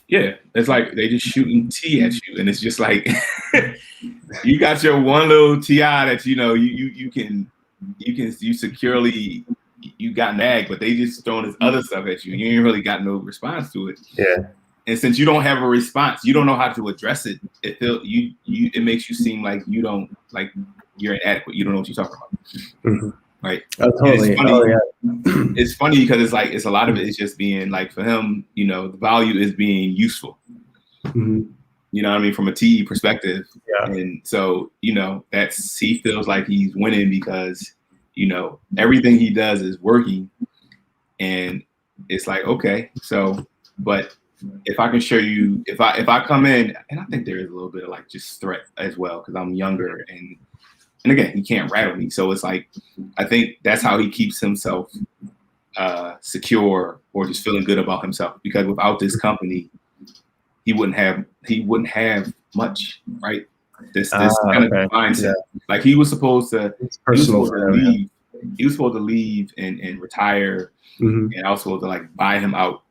Yeah, it's like they just shooting tea at you, and it's just like you got your one little TI that you securely you got nagged, but they just throwing this other stuff at you, and you ain't really got no response to it. Yeah. And since you don't have a response, you don't know how to address it. It makes you seem like you don't, like you're inadequate. You don't know what you're talking about. Mm-hmm. Right. Oh, totally. It's funny because it's a lot of it is just being like, for him, the value is being useful. Mm-hmm. You know what I mean? From a TE perspective. Yeah. And so, he feels like he's winning because, everything he does is working. And it's like, okay, so, but if I can show you, if I come in, and I think there is a little bit of like just threat as well, because I'm younger, and again, he can't rattle me. So it's like, I think that's how he keeps himself secure or just feeling good about himself, because without this company, he wouldn't have much, right? This kind of mindset. Yeah. Like he was supposed to leave. He was supposed to leave and retire, mm-hmm. and I was supposed to like buy him out.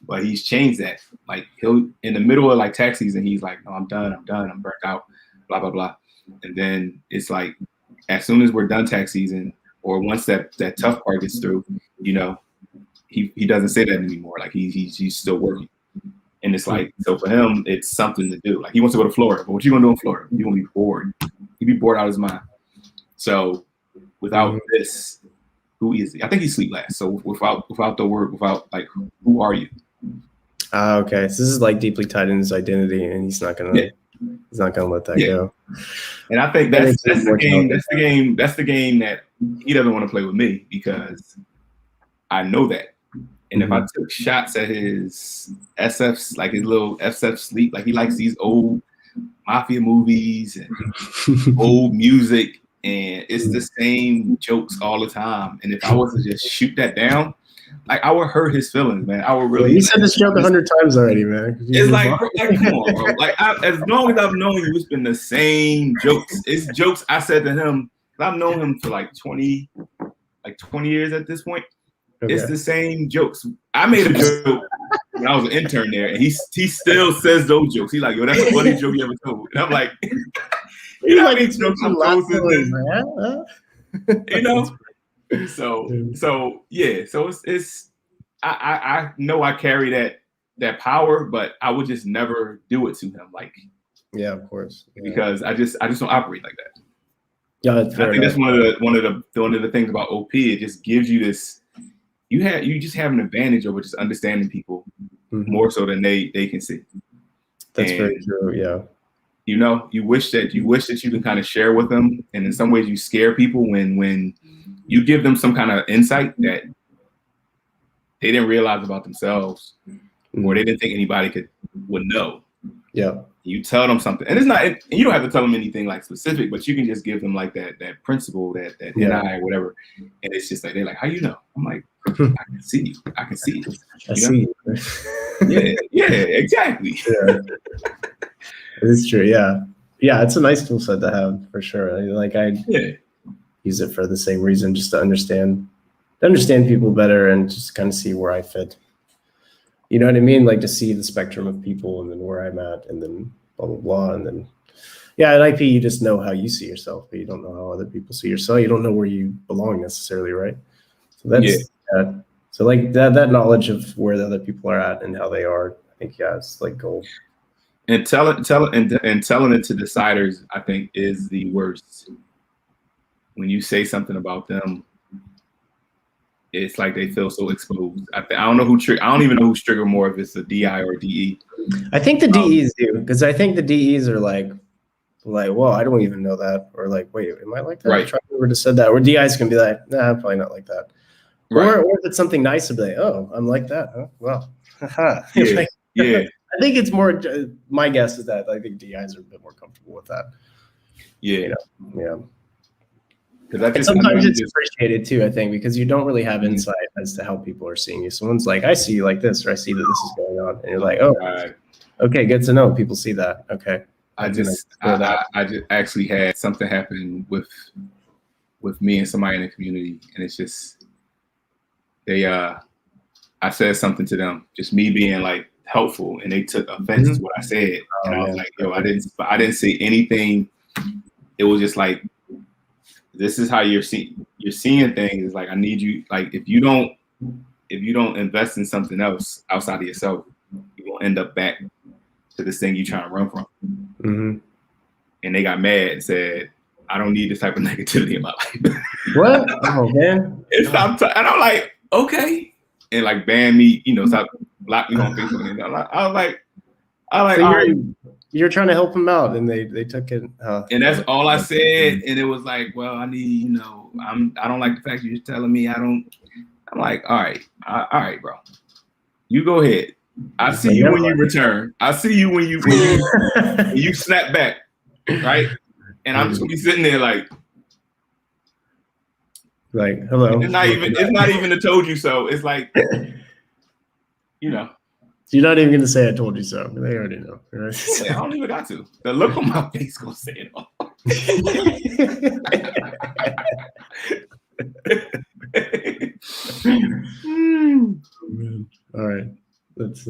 But he's changed that. Like he'll in the middle of like tax season, he's like, "No, I'm done, I'm burnt out, blah blah blah." And then it's like, as soon as we're done tax season, or once that tough part gets through, he doesn't say that anymore. Like he's still working. And it's like, so for him, it's something to do. Like he wants to go to Florida, but what you gonna do in Florida? You're gonna be bored. He'd be bored out of his mind. So without this, who is he? I think he sleep last. So without the word, without like, who are you? Okay. So this is like deeply tied in his identity, and he's not gonna let that go. And I think that's the game. That's the game that he doesn't want to play with me, because I know that. And if I took shots at his SFs, like his little SF sleep, like he likes these old mafia movies and old music, and it's the same jokes all the time. And if I was to just shoot that down, like I would hurt his feelings, man. I would really. You said this joke 100 times already, man. It's like come on, bro. Like as long as I've known you, it's been the same jokes. It's jokes I said to him. I've known him for like 20 years at this point. Okay. It's the same jokes. I made a joke when I was an intern there, and he still says those jokes. He's like, "Yo, that's a funny joke you ever told." And I'm like, "You know how many jokes I'm told since then?" So yeah. So it's I know I carry that power, but I would just never do it to him. Like, yeah, of course, because I just don't operate like that. Yeah, that's fair. I think that's one of the things about OP. It just gives you this. You just have an advantage over just understanding people more so than they can see. That's very true. Yeah. You wish that you can kind of share with them, and in some ways you scare people when you give them some kind of insight that they didn't realize about themselves, or they didn't think anybody would know. Yeah. You tell them something, and it's not. And you don't have to tell them anything like specific, but you can just give them like that principle, that NI or whatever, and it's just like they're like, "How you know?" I'm like, "I can see you. I can see you. I see you." Yeah, exactly. Yeah. It's true. Yeah. It's a nice tool set to have for sure. Like I use it for the same reason, just to understand people better and just kind of see where I fit. You know what I mean? Like to see the spectrum of people, and then where I'm at, and then blah, blah, blah. And then, at IP, you just know how you see yourself, but you don't know how other people see yourself. You don't know where you belong necessarily, right? So that's so like that knowledge of where the other people are at and how they are, I think, it's like gold. And telling it to deciders, I think, is the worst. When you say something about them, it's like they feel so exposed. I don't know I don't even know who's triggered more, if it's a DI or DE. I think the DEs do, because I think the DEs are like, well, I don't even know that, or like, wait, am I like that? Right. I would have said that. Or DIs can be like, nah, I'm probably not like that. Right. Or if it's something nice to be like, oh, I'm like that. Huh? Well, yeah. I think it's more. My guess is that I think DIs are a bit more comfortable with that. Yeah. You know, yeah. Because And sometimes it's appreciated too, I think, because you don't really have insight as to how people are seeing you. Someone's like, I see you like this, or I see that this is going on. And you're like, oh, okay, good to know. People see that. Okay. I just actually had something happen with me and somebody in the community, and it's just I said something to them, just me being like helpful, and they took offense to what I said. And I was like, yo, I didn't say anything. It was just like, this is how you're seeing things. It's like, I need you, like, if you don't invest in something else outside of yourself, you will end up back to this thing you're trying to run from. Mm-hmm. And they got mad and said, I don't need this type of negativity in my life. What? Oh man. And I'm like, okay. And like banned me, stop block me on Facebook. And I was like, so you're trying to help them out, and they took it. And that's all I said. And it was like, well, I need, I don't like the fact you're telling me I'm like, all right, bro. You go ahead. I see you when you return. I see you when you snap back, right? And I'm just gonna be sitting there like hello. It's not even a told you so. It's like, You're not even gonna say I told you so. They already know. Right? Yeah, I don't even got to. The look on my face gonna say it all. All right. That's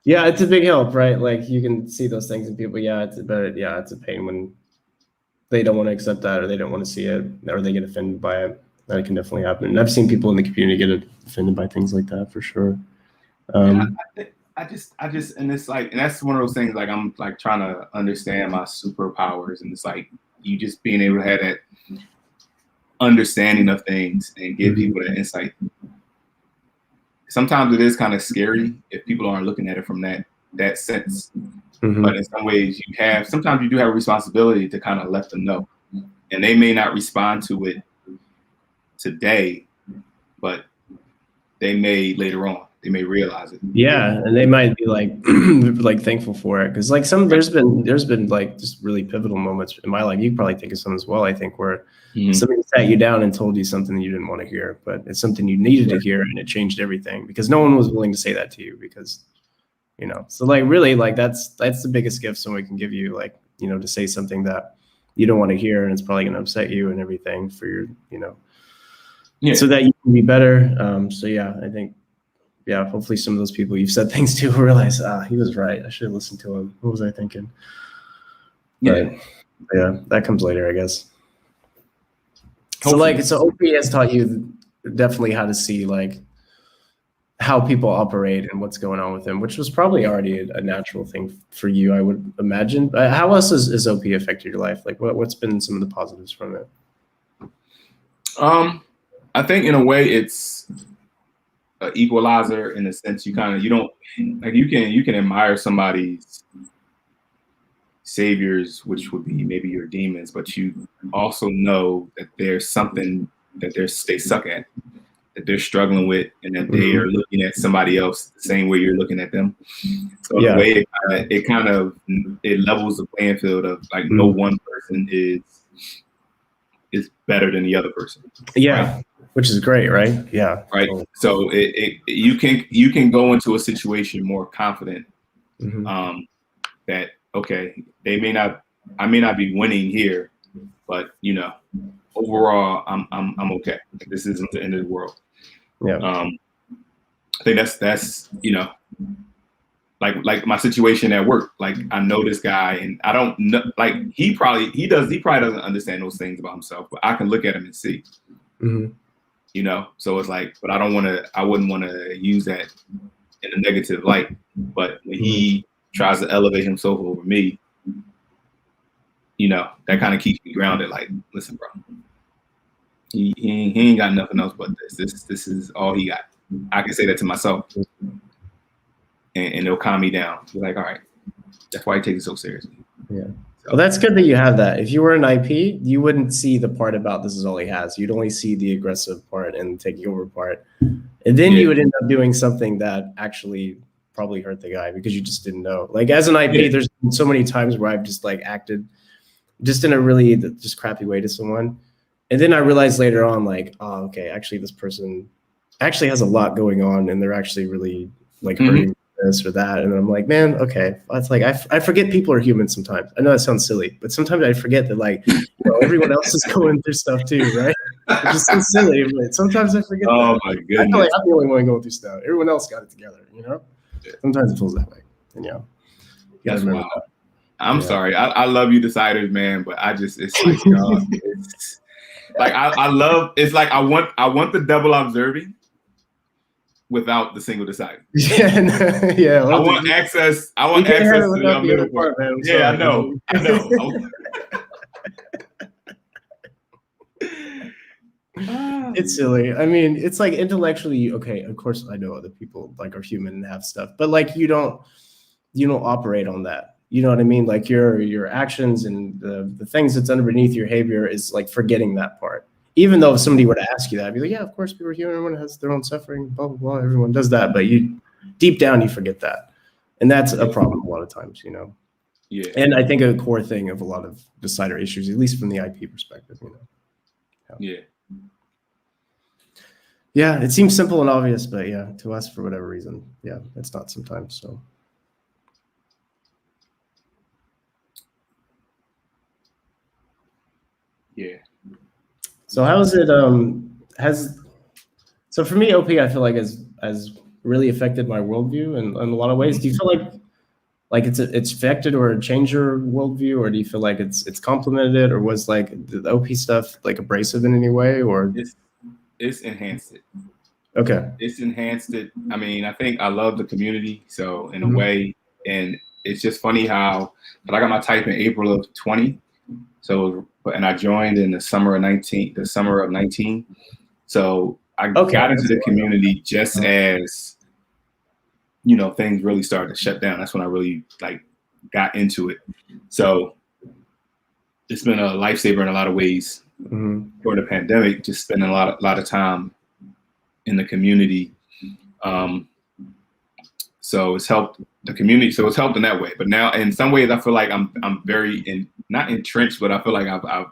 yeah, it's a big help, right? Like you can see those things in people. Yeah, it's a pain when they don't want to accept that, or they don't want to see it, or they get offended by it. That can definitely happen. And I've seen people in the community get offended by things like that for sure. I just, and it's like, and that's one of those things, like, I'm like trying to understand my superpowers, and it's like, you just being able to have that understanding of things and give people that insight. Sometimes it is kind of scary if people aren't looking at it from that sense. But in some ways sometimes you do have a responsibility to kind of let them know, and they may not respond to it today, but they may later on. They may realize it. Yeah, and they might be like like thankful for it, because like there's been like just really pivotal moments in my life. You probably think of some as well. I think where somebody sat you down and told you something that you didn't want to hear, but it's something you needed to hear, and it changed everything because no one was willing to say that to you because. So like really like that's the biggest gift someone can give you, like, to say something that you don't want to hear, and it's probably going to upset you and everything for your, so that you can be better. So yeah, I think, hopefully some of those people you've said things to realize, he was right. I should have listened to him. What was I thinking? Yeah. But, yeah, that comes later, I guess. Hopefully. So OP has taught you definitely how to see like how people operate and what's going on with them, which was probably already a natural thing for you, I would imagine. How else has OP affected your life? Like what's been some of the positives from it? I think in a way it's an equalizer in the sense you don't like, you can admire somebody's saviors, which would be maybe your demons, but you also know that there's something that they suck at, that they're struggling with, and that they are looking at somebody else the same way you're looking at them. So the way it levels the playing field of like no one person is better than the other person. Yeah, right? Which is great, right? Yeah, right. Totally. So you can go into a situation more confident that okay, I may not be winning here, but overall I'm okay. This isn't the end of the world. Yeah. I think that's like my situation at work. Like I know this guy, and I don't know. Like he probably doesn't understand those things about himself, but I can look at him and see. So it's like, but I wouldn't want to use that in a negative light. But when he tries to elevate himself over me, that kind of keeps me grounded. Like, listen, bro. He ain't got nothing else but this. This is all he got. I can say that to myself, and it'll calm me down. Be like, all right, that's why he takes it so seriously. Yeah. Well, that's good that you have that. If you were an IP, you wouldn't see the part about this is all he has. You'd only see the aggressive part and taking over part, and then you would end up doing something that actually probably hurt the guy because you just didn't know. Like as an IP, there's been so many times where I've just like acted just in a really just crappy way to someone. And then I realized later on, like, oh, okay, actually this person actually has a lot going on and they're actually really like hurting this or that. And then I'm like, man, okay. It's like, I forget people are human sometimes. I know that sounds silly, but sometimes I forget that like, everyone else is going through stuff too, right? Which is so silly, but sometimes I forget that. Oh my goodness. I feel like I'm the only one going through stuff. Everyone else got it together, Sometimes it feels that way. And that's wild. I'm sorry. I love you deciders, man, but it's like it's like I love it's like I want the double observing without the single deciding. Yeah. I want access to the middle part. Yeah, I know. It's silly. I mean, it's like intellectually, okay, of course I know other people like are human and have stuff, but like you don't operate on that. You know what I mean? Like your actions and the things that's underneath your behavior is like forgetting that part. Even though if somebody were to ask you that, I'd be like, yeah, of course people are human, everyone has their own suffering, blah, blah, blah. Everyone does that. But deep down you forget that. And that's a problem a lot of times, Yeah. And I think a core thing of a lot of decider issues, at least from the IP perspective, Yeah. Yeah, it seems simple and obvious, but yeah, to us for whatever reason, yeah, it's not sometimes. So yeah. So how is it? So for me, OP, I feel like has really affected my worldview in a lot of ways. Do you feel like it's affected or changed your worldview, or do you feel like it's complemented it, or was like the OP stuff like abrasive in any way, or it's enhanced it? Okay. It's enhanced it. I mean, I think I love the community. So in a way, and it's just funny how, but I got my type in April of 20. So, and I joined in the summer of 19. So I got into the community just as, things really started to shut down. That's when I really got into it. So it's been a lifesaver in a lot of ways. For the pandemic, just spending a lot of time in the community. So it's helped the community. So it's helped in that way. But now in some ways I feel like I'm very not entrenched, but I feel like I've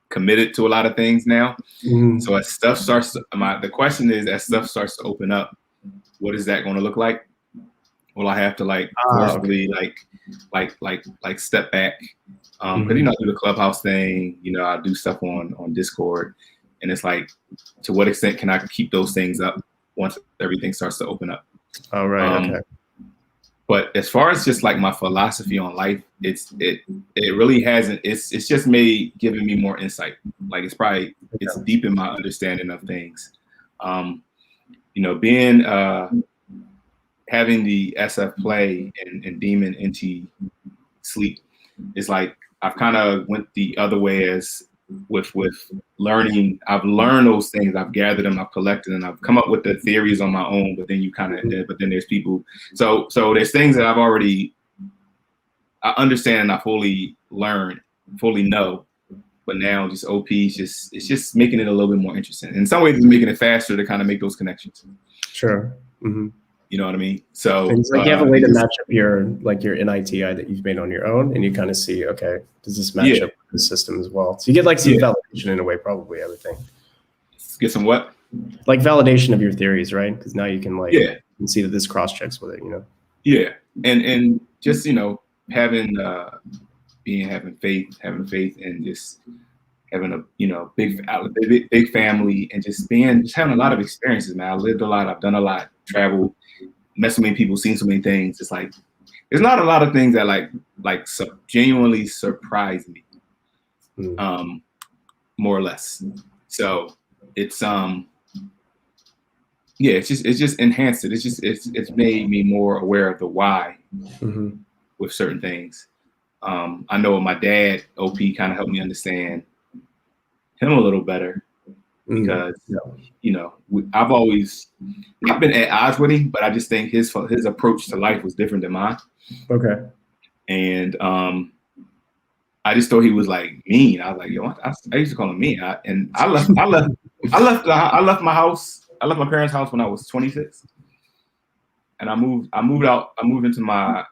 committed to a lot of things now. So as stuff starts the question is, as stuff starts to open up, what is that going to look like? Will I have to forcefully step back? Because I do the Clubhouse thing, I do stuff on Discord, and it's like, to what extent can I keep those things up once everything starts to open up? Oh, right. Okay. But as far as just like my philosophy on life, it really hasn't. It's just giving me more insight. Like it's deep in my understanding of things. Being having the SF play and Demon NT sleep is like I've kind of went the other way as with learning. I've learned those things, I've gathered them, I've collected, and I've come up with the theories on my own. But then but then there's people. So there's things that I understand and I fully know. But now just OP it's just making it a little bit more interesting. In some ways, it's making it faster to kind of make those connections. Sure. You know what I mean? So it's like you have a way to match up your NITI that you've made on your own, and you kind of see, okay, does this match up with the system as well? So you get some validation in a way, probably, I would think. Get some what? Like validation of your theories, right? Because now you can you can see that this cross checks with it, Yeah, and just having faith, and just having a big family, and just having a lot of experiences, man. I lived a lot, I've done a lot, traveled, met so many people, seen so many things. It's like there's not a lot of things that genuinely surprise me, more or less. So it's it's just enhanced it. It's made me more aware of the why with certain things. I know my dad, OP, kind of helped me understand him a little better, because I've always not been at odds with him, but I just think his approach to life was different than mine. Okay. And I just thought he was mean. I was like, yo, I used to call him mean. I left my house. I left my parents' house when I was 26. and I moved into my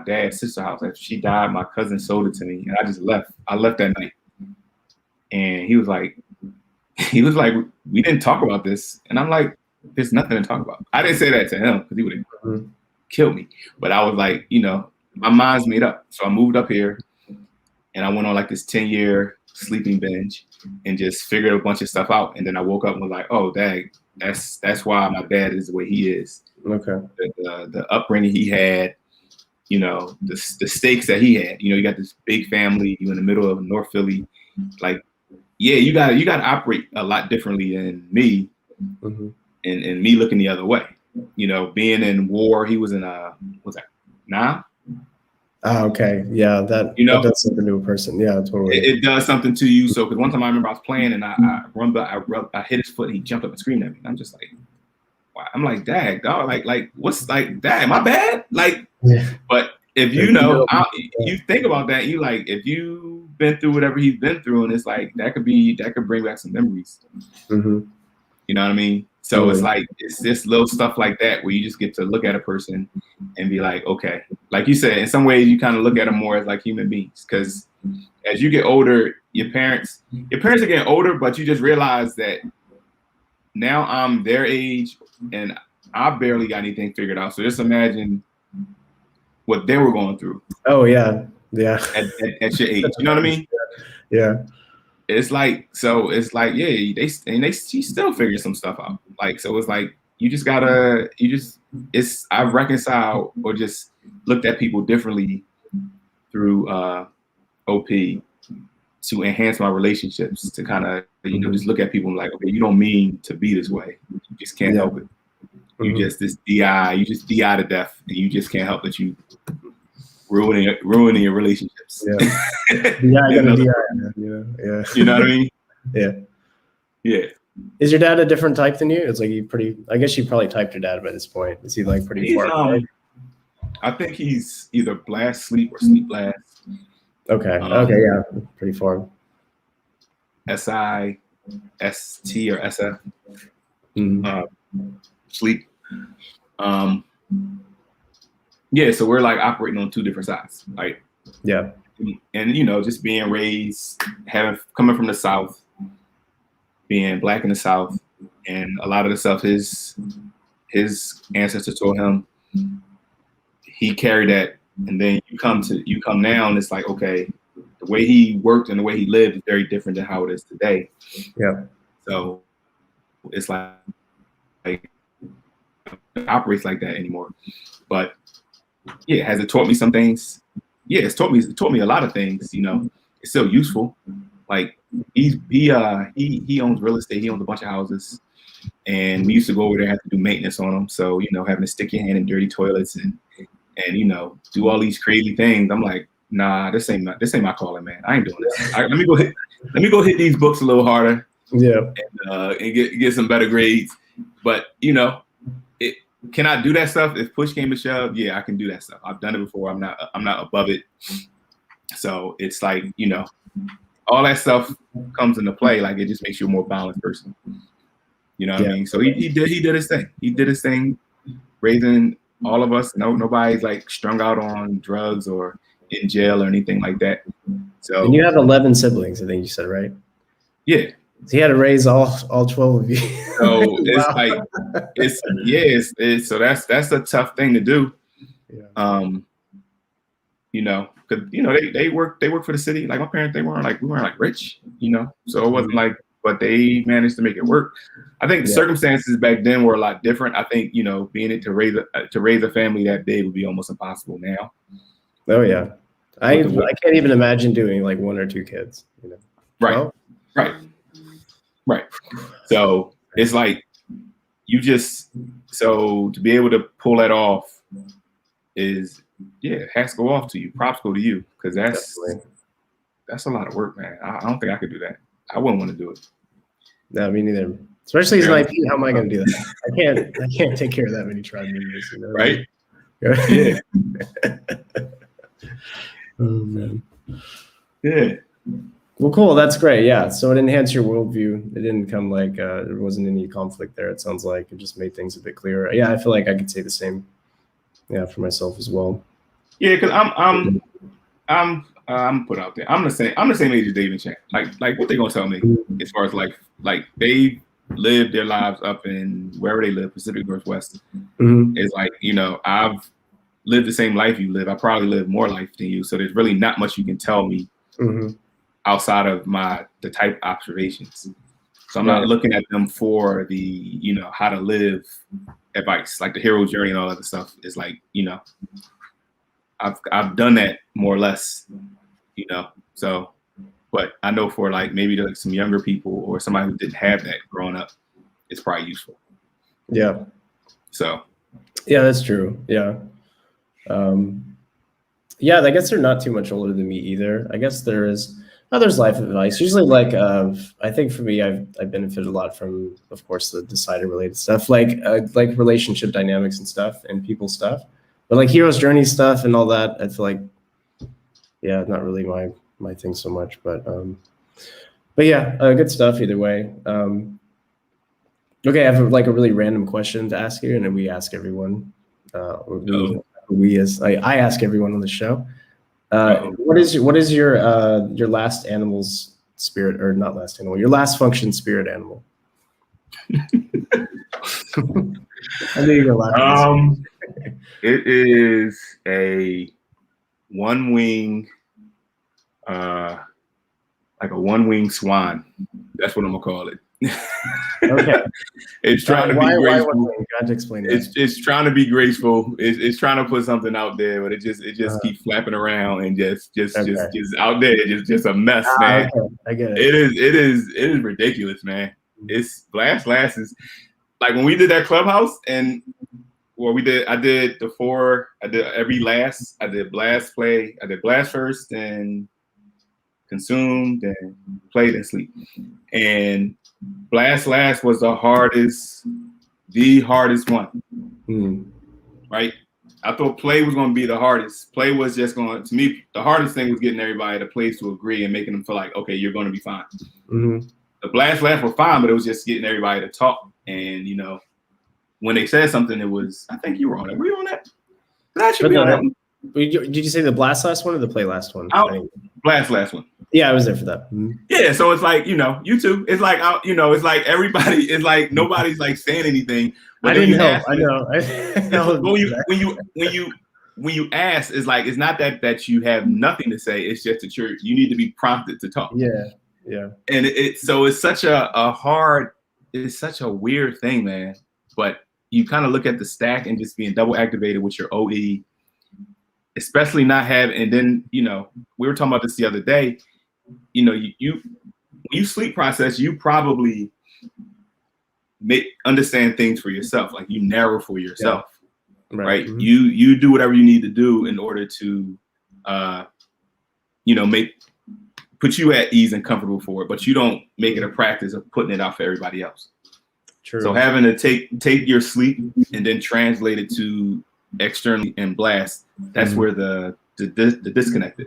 dad's sister house after she died. My cousin sold it to me, and I just left. I left that night, and he was like, we didn't talk about this, and I'm like, there's nothing to talk about. I didn't say that to him because he would have killed me, but I was like, my mind's made up, so I moved up here, and I went on like this 10-year sleeping binge, and just figured a bunch of stuff out, and then I woke up and was like, oh, dang, that's why my dad is the way he is. Okay. The upbringing he had, the stakes that he had. You got this big family. You in the middle of North Philly, like, yeah, you got to operate a lot differently than me, and me looking the other way. Being in war, he was in what's that? Nam? Oh, okay. Yeah, that does something to a person. Yeah, totally. It does something to you. So, because one time I remember I was playing and I hit his foot and he jumped up and screamed at me. And I'm just like, wow. I'm like, dang, dog, like what's like, dang, am I bad? Like, but if you think about that, you like, if you've been through whatever he's been through, and it's like that could bring back some memories. You know what I mean? So it's like, it's just little stuff like that where you just get to look at a person and be like, okay, like you said, in some ways you kind of look at them more as like human beings, because as you get older, your parents are getting older, but you just realize that now I'm their age and I barely got anything figured out. So just imagine what they were going through. Oh yeah. At your age, you know what I mean? Yeah. It's like, yeah, she still figured some stuff out. Like, so it's like, I reconcile or just looked at people differently through OP to enhance my relationships, to kind of, just look at people and like, okay, you don't mean to be this way. You just can't help it. You just DI to death, and you just can't help that you ruining your relationships. Yeah. Yeah. You know what I mean? Yeah. Yeah. Is your dad a different type than you? It's like I guess you probably typed your dad by this point. Is he like pretty far away? I think he's either blast sleep or sleep blast. Okay. Okay. Yeah. Pretty far. SI, ST, or SF. Sleep. Yeah, so we're like operating on two different sides, like, yeah, and just being raised, coming from the South, being Black in the South, and a lot of the stuff his ancestors told him, he carried that, and then you come now, and it's like, okay, the way he worked and the way he lived is very different than how it is today. Yeah, so it's like it operates like that anymore, but. Yeah, has it taught me some things? Yeah, it taught me a lot of things. It's still useful. Like he owns real estate. He owns a bunch of houses, and we used to go over there and have to do maintenance on them. So having to stick your hand in dirty toilets and do all these crazy things. I'm like, nah, this ain't my calling, man. I ain't doing this. Let me go hit these books a little harder. Yeah, and get some better grades. But can I do that stuff if push came to shove? Yeah, I can do that stuff. I've done it before. I'm not above it. So it's like, all that stuff comes into play. Like, it just makes you a more balanced person. You know what I mean? So he did his thing. He did his thing, raising all of us. Nobody's like strung out on drugs or in jail or anything like that. So, and you have 11 siblings, I think you said, right? Yeah. So he had to raise all 12 of you. So it's like, so that's a tough thing to do. Yeah. Because they work for the city. Like my parents, we weren't like rich, so it wasn't like, but they managed to make it work. I think the circumstances back then were a lot different. I think being it to raise a family that big would be almost impossible now. Oh yeah, I can't even imagine doing like 1 or 2 kids. Right, well, right. So it's like so to be able to pull that off is. Yeah, it has to go off to you. Props go to you, because that's a lot of work, man. I don't think I could do that. I wouldn't want to do it. No, me neither. Especially as an IP, how am I going to do that? I can't take care of that many tribe members, right? Yeah. Oh man. Yeah. Well, cool. That's great. Yeah. So it enhanced your worldview. It didn't come like there wasn't any conflict there. It sounds like it just made things a bit clearer. Yeah, I feel like I could say the same. Yeah, for myself as well. Yeah, because I'm put out there. I'm the same age as Dave and Chan. Like what they gonna tell me as far as like they lived their lives up in wherever they live, Pacific Northwest. It's like, you know, I've lived the same life you live. I probably live more life than you. So there's really not much you can tell me outside of the type of observations. So I'm not looking at them for the, you know, how to live advice, like the hero journey and all that other stuff. Is like, you know, I've done that more or less, you know. So, but I know for like maybe like some younger people or somebody who didn't have that growing up, it's probably useful. Yeah. So. Yeah, that's true. Yeah. Yeah, I guess they're not too much older than me either. I guess there's life advice. Usually, like I think for me, I've benefited a lot from, of course, the decider related stuff, like relationship dynamics and stuff, and people stuff. But like hero's journey stuff and all that, I feel like, yeah, not really my thing so much. But yeah, good stuff either way. Okay, I have like a really random question to ask you, and then we ask everyone. I ask everyone on the show. What is your last animal's spirit, or not last animal? Your last function spirit animal? I knew you were laughing. It is a one-wing, like a one-wing swan. That's what I'm gonna call it. Okay. It's trying to be graceful. You have to explain that. It's trying to be graceful. It's trying to put something out there, but it just keeps flapping around and just out there, just a mess, man. Okay. I get it. It is ridiculous, man. It's Blast is like when we did that clubhouse and I did Blast play, I did Blast first, then consumed, then played and sleep. And Blast last was the hardest one. Right? I thought play was going to be the hardest. Play was just going to me, the hardest thing was getting everybody at a place to agree and making them feel like, okay, you're going to be fine. The Blast last were fine, but it was just getting everybody to talk. And, you know, when they said something, it was, I think you were on it. Were you on that? That should be on that one. Did you say the Blast last one or the play last one? Blast last one. Yeah, I was there for that. Yeah, so it's like, you know, you too. It's like, you know, it's like everybody is like, nobody's like saying anything. I didn't help. I know. When you ask, it's like, it's not that you have nothing to say. It's just that you need to be prompted to talk. Yeah. And so it's such it's such a weird thing, man. But you kind of look at the stack and just being double activated with your OE, especially not having, and then, you know, we were talking about this the other day, you know, when you sleep process, you probably understand things for yourself, like you narrow for yourself, right? You do whatever you need to do in order to, you know, put you at ease and comfortable for it, but you don't make it a practice of putting it out for everybody else. True. So having to take your sleep and then translate it to externally and Blast, that's where the disconnect is.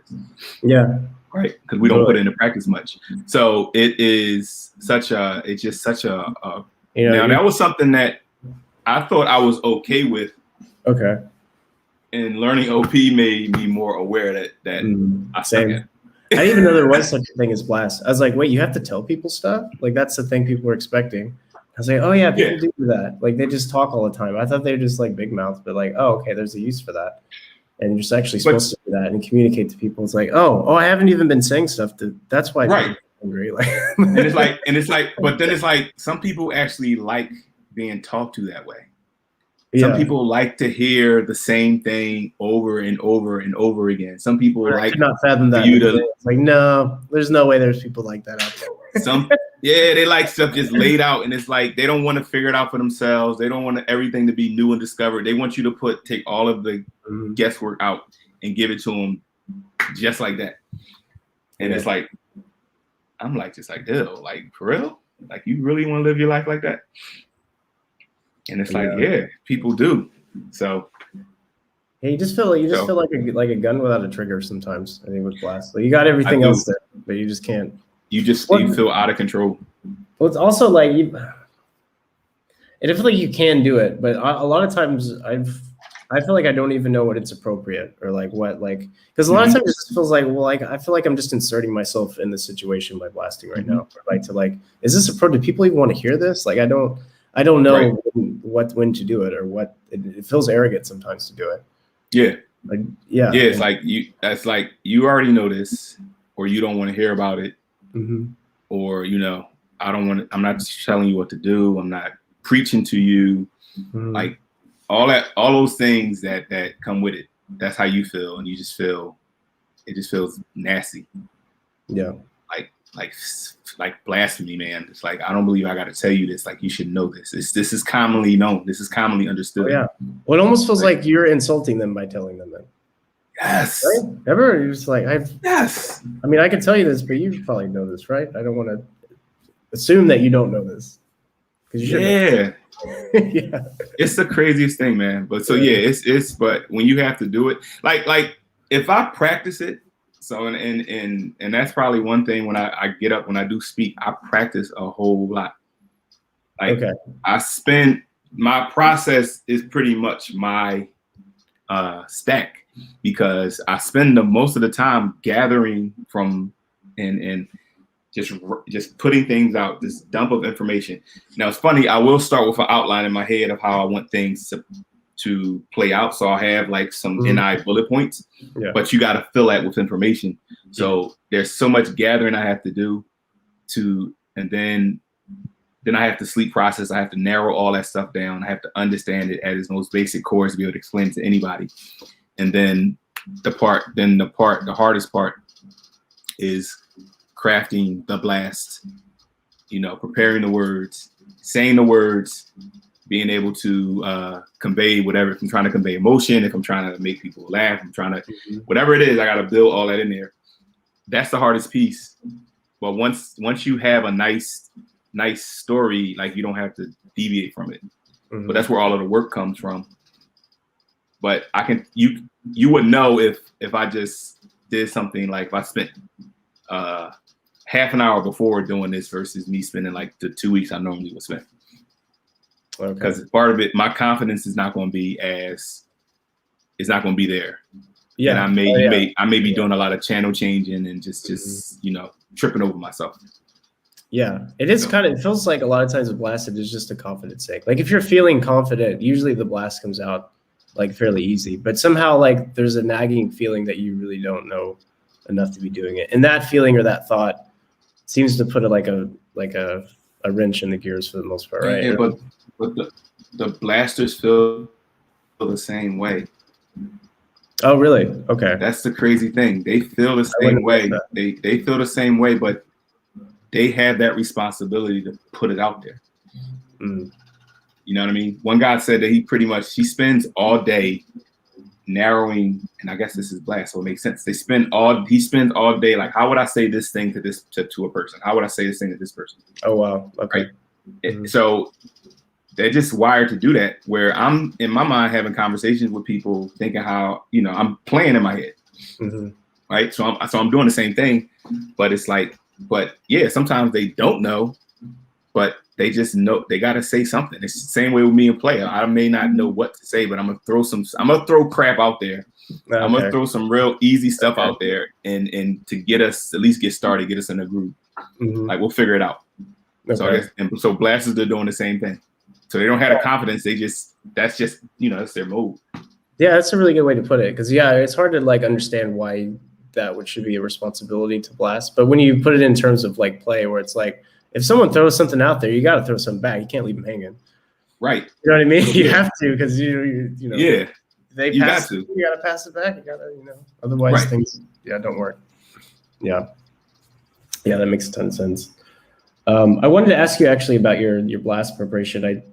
Yeah. Right. Because we don't put it into practice much. So it's just such a now that was something that I thought I was okay with. Okay. And learning OP made me more aware that I suck at. I didn't even know there was such a thing as Blast. I was like, wait, you have to tell people stuff? Like that's the thing people were expecting. I was like, oh yeah, people do that. Like they just talk all the time. I thought they were just like big mouth, but like, oh, okay, there's a use for that. And you're just actually supposed to do that and communicate to people. It's like, oh, I haven't even been saying stuff. That's why I'm angry. Like, and it's like, but then it's like some people actually like being talked to that way. Some people like to hear the same thing over and over and over again. Some people I could not fathom that. It's like, no, there's no way there's people like that out there. They like stuff just laid out, and it's like they don't want to figure it out for themselves. They don't want everything to be new and discovered. They want you to take all of the guesswork out and give it to them just like that. And it's like, I'm like, just like, ew, like for real? Like you really want to live your life like that? And it's like, people do. So you just feel like a gun without a trigger sometimes. I think with Blast, like you got everything else there, but you just can't. You feel out of control. Well, it's also like and I feel like you can do it, but a lot of times I've I feel like I don't even know what it's appropriate or like what, like, because a lot of times it just feels like, well, like, I feel like I'm just inserting myself in the situation by blasting right now. Or like to like, is this appropriate? Do people even want to hear this? Like, I don't know when to do it or what. It feels arrogant sometimes to do it. Yeah. Like, yeah. Yeah. It's like you already know this, or you don't want to hear about it, or I'm not telling you what to do. I'm not preaching to you, like all those things that come with it. That's how you feel, and it just feels nasty. Yeah. Like blasphemy, man. It's like, I don't believe I got to tell you this. Like, you should know this. This is commonly known. This is commonly understood. Oh, yeah. Well, it almost feels like you're insulting them by telling them that. Yes. Right? Ever? You're just like, yes. I mean, I can tell you this, but you probably know this, right? I don't want to assume that you don't know this. Yeah. Yeah. It's the craziest thing, man. But so yeah, but when you have to do it, like if I practice it, so and that's probably one thing when I get up, when I do speak, I practice a whole lot. Like, my process is pretty much my stack, because I spend most of the time gathering from and just putting things out, this dump of information. Now, it's funny, I will start with an outline in my head of how I want things to play out. So I'll have like some NI bullet points, but you got to fill that with information. So there's so much gathering I have to do and then I have to sleep process. I have to narrow all that stuff down. I have to understand it at its most basic core to be able to explain it to anybody. And then the hardest part is crafting the blast, preparing the words, saying the words, being able to convey whatever. If I'm trying to convey emotion, if I'm trying to make people laugh, I'm trying to, whatever it is, I got to build all that in there. That's the hardest piece. But once you have a nice story, like, you don't have to deviate from it. But that's where all of the work comes from. But you would know if I just did something, like if I spent half an hour before doing this versus me spending like the 2 weeks I normally would spend. Because part of it, my confidence is not going to be there. Yeah. And I may be doing a lot of channel changing and just tripping over myself. Yeah, it is it feels like a lot of times a blasted is just a confidence sake. Like, if you're feeling confident, usually the blast comes out like fairly easy, but somehow like there's a nagging feeling that you really don't know enough to be doing it. And that feeling or that thought seems to put like a wrench in the gears for the most part, right? Yeah, but the blasters feel the same way. Oh, really? Okay. That's the crazy thing. They feel the same way. They feel the same way, but they have that responsibility to put it out there. You know what I mean? One guy said that he spends all day narrowing, and I guess this is blast, so it makes sense. He spends all day, like, how would I say this thing to a person? How would I say this thing to this person? Oh, wow. Okay. Right? So they're just wired to do that, where I'm in my mind having conversations with people, thinking how, I'm playing in my head. Right. So I'm doing the same thing, but it's like, but yeah, sometimes they don't know, but they just know they got to say something. It's the same way with me and play. I may not know what to say, but I'm going to throw crap out there. Okay. I'm going to throw some real easy stuff out there and to get us, at least get started, get us in a groove. Like, we'll figure it out. Okay. So I guess, so blasters are doing the same thing. So they don't have the confidence. That's just, that's their mode. Yeah, that's a really good way to put it. Because it's hard to like understand why that should be a responsibility to blast. But when you put it in terms of like play, where it's like, if someone throws something out there, you got to throw something back. You can't leave them hanging. Right. You know what I mean? You have to, because yeah. They pass it, you got to pass it back. You got to, otherwise things don't work. Yeah. Yeah, that makes a ton of sense. I wanted to ask you actually about your blast preparation.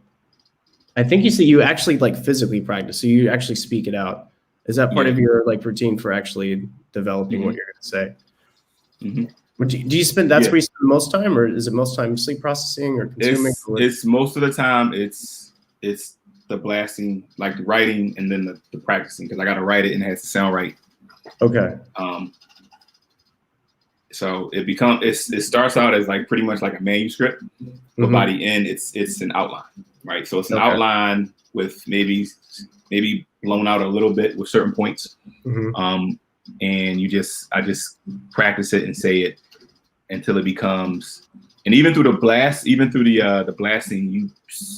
I think you said you actually like physically practice, so you actually speak it out. Is that part of your like routine for actually developing what you're going to say? Do you spend where you spend most time, or is it most time sleep processing or consuming? It's most of the time it's the blasting, like the writing, and then the practicing, because I got to write it and it has to sound right. Okay. So it starts out as like pretty much like a manuscript, but by the end it's an outline, right? So it's an outline with maybe blown out a little bit with certain points. Mm-hmm. And I just practice it and say it until it becomes, and even through the blast, even through the blasting, you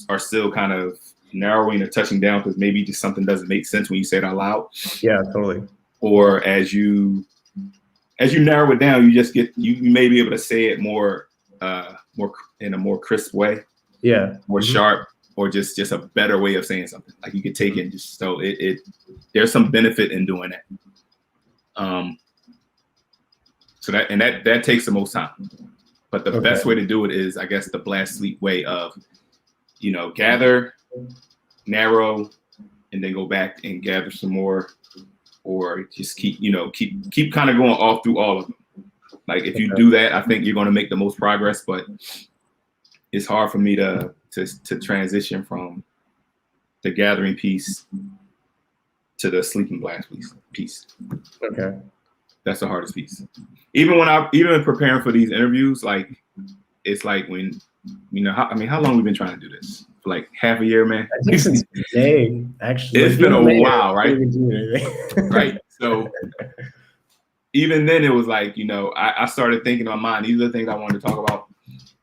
are still kind of narrowing or touching down because maybe just something doesn't make sense when you say it out loud. Yeah, totally. Or as you narrow it down, you may be able to say it more in a more crisp way. Yeah. More sharp, or just a better way of saying something. Like you could take it and just, so it there's some benefit in doing that. So that takes the most time. But the best way to do it is, I guess, the blast sleep way of, gather, narrow, and then go back and gather some more, or just keep kind of going off through all of them. Like if you do that, I think you're going to make the most progress. But it's hard for me to transition from the gathering piece to the sleeping blast piece. Okay. That's the hardest piece. Even preparing for these interviews, like it's like when, how long have we been trying to do this? For like half a year, man. I think since May, actually. It's been a while, right? Right. So even then, it was like, I started thinking in my mind, these are the things I wanted to talk about.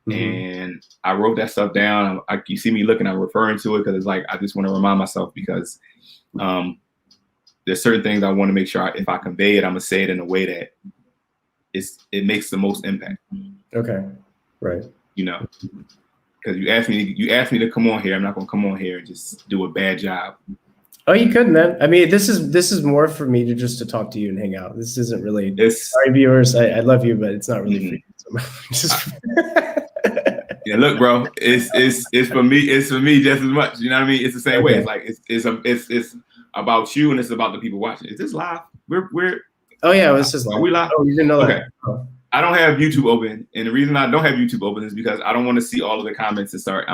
And I wrote that stuff down. You see me looking, I'm referring to it because it's like I just want to remind myself, because there's certain things I want to make sure if I convey it, I'm gonna say it in a way that it makes the most impact. Okay, right. Because you asked me to come on here, I'm not gonna come on here and just do a bad job. Oh, you could, man. I mean, this is more for me to talk to you and hang out. This isn't really. Sorry, viewers. I love you, but it's not really for you. So yeah, look, bro. It's for me. It's for me just as much. You know what I mean? It's the same way. It's like it's about you, and it's about the people watching. Is this live? We're. Oh yeah, this is live. Are we live? Oh, you didn't know that. Okay. I don't have YouTube open, and the reason I don't have YouTube open is because I don't want to see all of the comments and start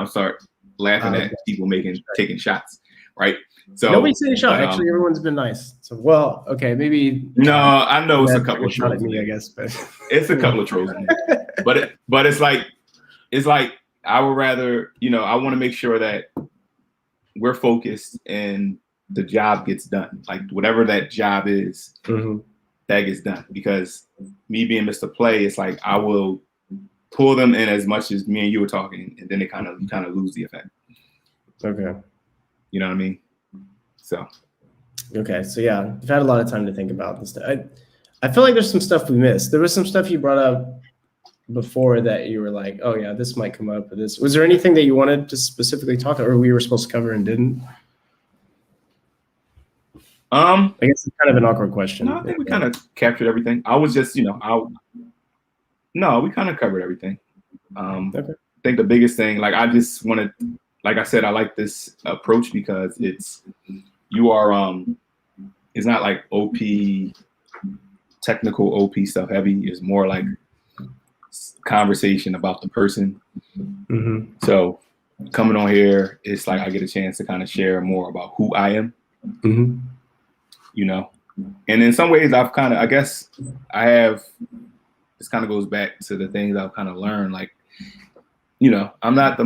laughing at people taking shots, right? So nobody's taking a shot. Actually, everyone's been nice. So maybe. No, I know it's a couple of trolls at me, I guess, but it's a couple of trolls. But it's like I would rather, I want to make sure that we're focused and the job gets done. Like whatever that job is, that gets done. Because me being Mr. Play, it's like I will pull them in as much as me and you were talking, and then you kind of lose the effect. Okay. You know what I mean? So. Okay, so yeah, I've had a lot of time to think about this. I feel like there's some stuff we missed. There was some stuff you brought up before that you were like, oh yeah, this might come up. Or this. Was there anything that you wanted to specifically talk about, or we were supposed to cover and didn't? I guess it's kind of an awkward question. No, I think we kind of captured everything. I was just, no, we kind of covered everything. Okay. I think the biggest thing, like I just wanted, like I said, I like this approach because it's not like OP, technical OP stuff heavy. It's more like conversation about the person. So coming on here, it's like I get a chance to kind of share more about who I am. And in some ways I've kind of, I guess I have, this kind of goes back to the things I've kind of learned. Like, I'm not a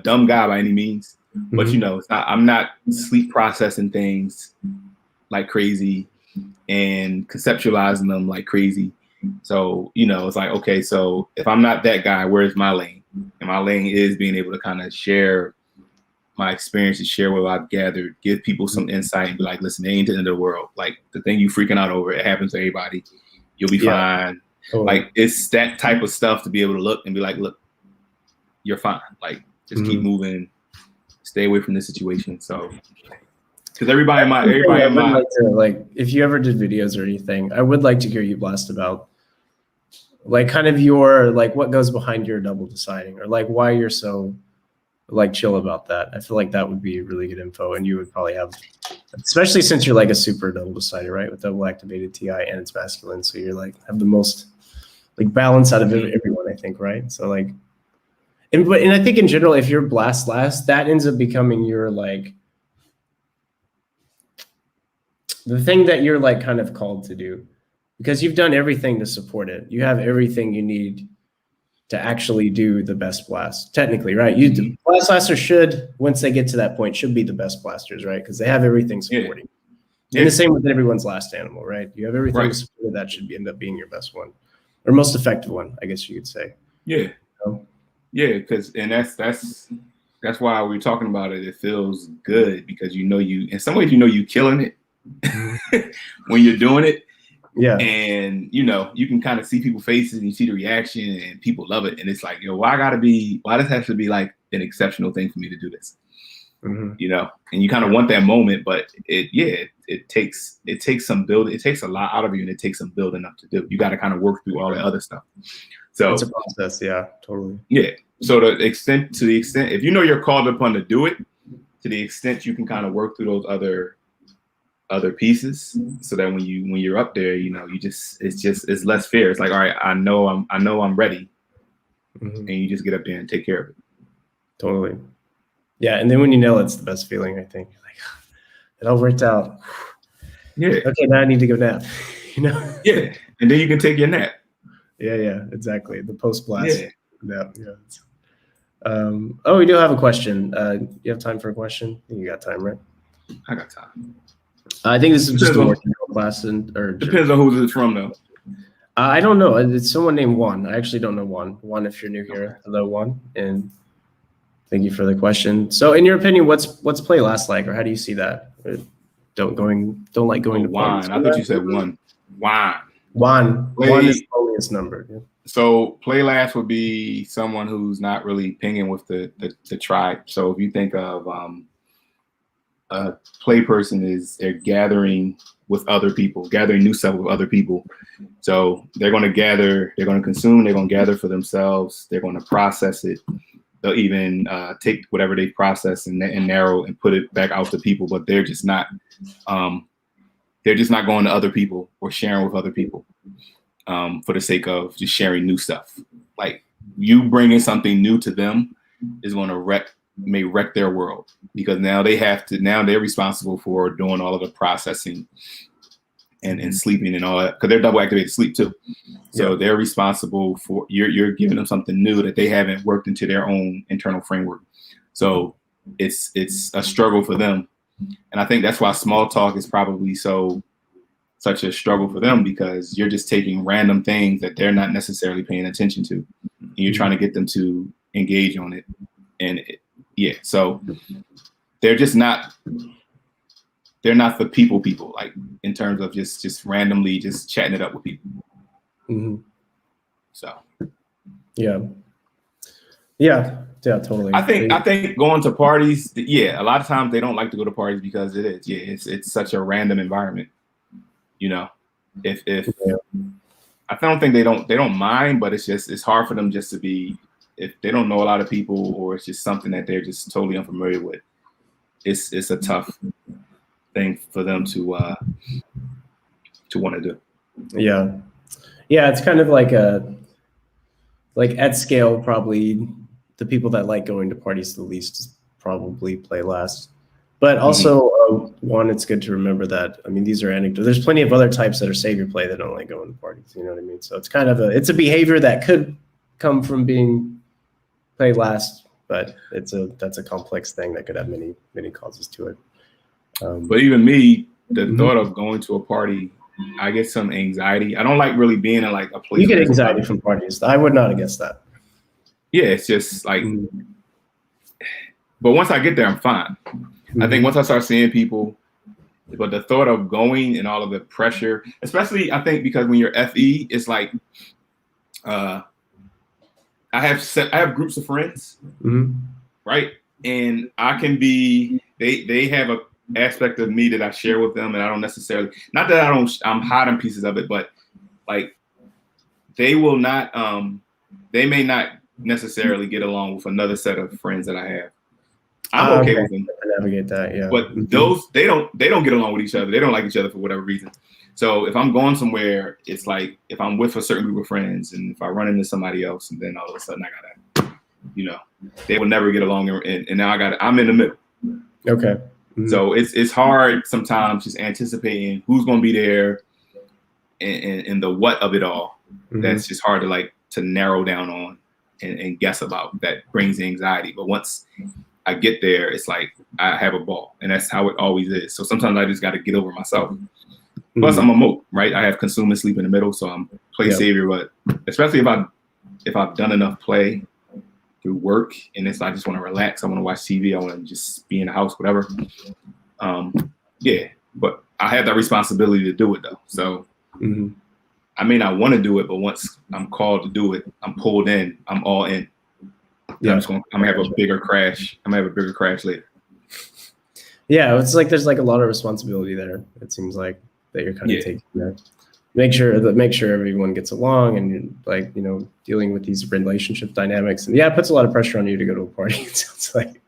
dumb guy by any means, but I'm not sleep processing things like crazy and conceptualizing them like crazy. So, it's like, okay, so if I'm not that guy, where's my lane? And my lane is being able to kind of share my experiences, share what I've gathered, give people some insight and be like, listen, it ain't the end of the world. Like the thing you freaking out over, it happens to everybody. You'll be fine. Totally. Like it's that type of stuff to be able to look and be like, look, you're fine. Like just keep moving, stay away from this situation. So, because everybody in my like if you ever did videos or anything, I would like to hear you blast about like kind of your like what goes behind your double deciding or like why you're so like chill about that. I feel like that would be really good info, and you would probably have, especially since you're like a super double decider, right? With double activated TI and it's masculine, so you're like have the most like balance out of everyone, I think, right? So like, and I think in general, if you're blast last, that ends up becoming your like the thing that you're like kind of called to do, because you've done everything to support it. You have everything you need to actually do the best blast. Technically, right? You blast blasters should, once they get to that point, should be the best blasters, right? Because they have everything supporting. And the same with everyone's last animal, right? You have everything supported, that should end up being your best one, or most effective one, I guess you could say. Yeah. Yeah, because that's why we're talking about it. It feels good because in some ways you killing it when you're doing it. Yeah. And you can kind of see people's faces and you see the reaction and people love it. And it's like, why does it have to be like an exceptional thing for me to do this? And you kind of want that moment, but it takes some building. It takes a lot out of you, and it takes some building up to do. You got to kind of work through all the other stuff. So it's a process. Yeah, totally. Yeah. So to the extent, if you're called upon to do it, to the extent you can kind of work through those other pieces, so that when you're up there, it's less fear. It's like, all right, I know I'm ready, and you just get up there and take care of it. Totally. Yeah, and then when you nail it, it's the best feeling, I think. You're like, it all worked out. Yeah. Okay, now I need to go nap. Yeah, and then you can take your nap. Yeah, exactly. The post blast. Yeah. We do have a question. You have time for a question? You got time, right? I got time. I think this is just a working class, depends on who it's from, though. I don't know. It's someone named Juan. I actually don't know Juan. Juan, if you're new here, hello, Juan, and thank you for the question. So, in your opinion, what's play last like, or how do you see that? Don't like going to Juan. I thought you said one. Juan is the lowest number. Yeah. So play last would be someone who's not really pinging with the tribe. So if you think of a play person, they're gathering with other people, gathering new stuff with other people. So they're going to gather, they're going to consume, they're going to gather for themselves, they're going to process it. They'll even take whatever they process and narrow and put it back out to people, but they're just not going to other people or sharing with other people for the sake of just sharing new stuff. Like, you bringing something new to them is going to may wreck their world, because now they're responsible for doing all of the processing and sleeping and all that, because they're double activated sleep too. So they're responsible for, you're giving them something new that they haven't worked into their own internal framework. So it's a struggle for them. And I think that's why small talk is probably such a struggle for them, because you're just taking random things that they're not necessarily paying attention to, and you're trying to get them to engage on it. And so they're not the people, like, in terms of just randomly just chatting it up with people. So yeah, totally. I think going to parties, a lot of times they don't like to go to parties because it's such a random environment. If I don't think they don't mind, but it's hard for them just to be, if they don't know a lot of people, or it's just something that they're just totally unfamiliar with. It's a tough thing for them to want to do. Yeah, it's kind of like at scale, probably the people that like going to parties the least probably play last. But also, one, it's good to remember that, I mean, these are anecdotes. There's plenty of other types that are savior play that don't like going to parties. You know what I mean? So it's kind of it's a behavior that could come from being played last, but that's a complex thing that could have many, many causes to it. But even me, the thought of going to a party, I get some anxiety. I don't like really being in like a place. You get anxiety from parties. I would not have guessed that. Yeah, it's just like, but once I get there, I'm fine. I think once I start seeing people, but the thought of going and all of the pressure, especially I think because when you're FE, it's like, I have groups of friends, right? And I can be, they have a aspect of me that I share with them, and I don't necessarily, not that I'm hiding pieces of it, but like they will not, they may not necessarily get along with another set of friends that I have. I'm okay with them. Navigate that, yeah. But those they don't get along with each other. They don't like each other for whatever reason. So if I'm going somewhere, it's like if I'm with a certain group of friends, and if I run into somebody else, and then all of a sudden I gotta, they will never get along, and now I'm in the middle. Okay. So it's hard sometimes just anticipating who's going to be there, and the what of it all. That's just hard to narrow down on. and guess about that brings anxiety. But once I get there, it's like I have a ball, and that's how it always is. So sometimes I just got to get over myself. Plus, I'm a moat, right? I have consume and sleep in the middle, so I'm play savior. But especially if I've done enough play through work, and I just want to relax, I want to watch TV, I want to just be in the house, whatever. Yeah, but I have that responsibility to do it though. So I may not want to do it, but once I'm called to do it, I'm pulled in. I'm all in. Yeah, I'm gonna have a bigger crash. I'm gonna have a bigger crash later. Yeah, it's like there's like a lot of responsibility there. It seems like that you're kind of taking there. Make sure everyone gets along, and like, you know, dealing with these relationship dynamics. And yeah, it puts a lot of pressure on you to go to a party. It sounds like,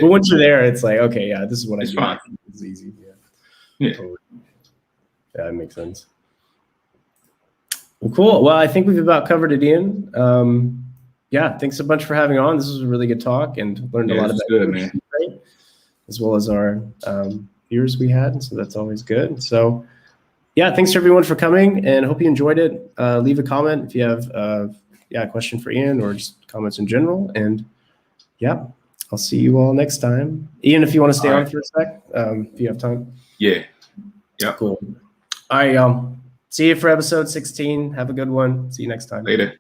but once you're there, it's like, okay, yeah, this is what I do. Fine. It's easy. Yeah, totally. Yeah, that makes sense. Well, cool. Well, I think we've about covered it, Ian. Yeah, thanks a bunch for having on. This was a really good talk, and learned a lot about good, man. As well as our viewers we had. So that's always good. So yeah, thanks to everyone for coming, and hope you enjoyed it. Leave a comment if you have a question for Ian, or just comments in general. And yeah, I'll see you all next time. Ian, if you want to stay on for a sec, if you have time. Yeah. Cool. All right, y'all. See you for episode 16. Have a good one. See you next time. Later.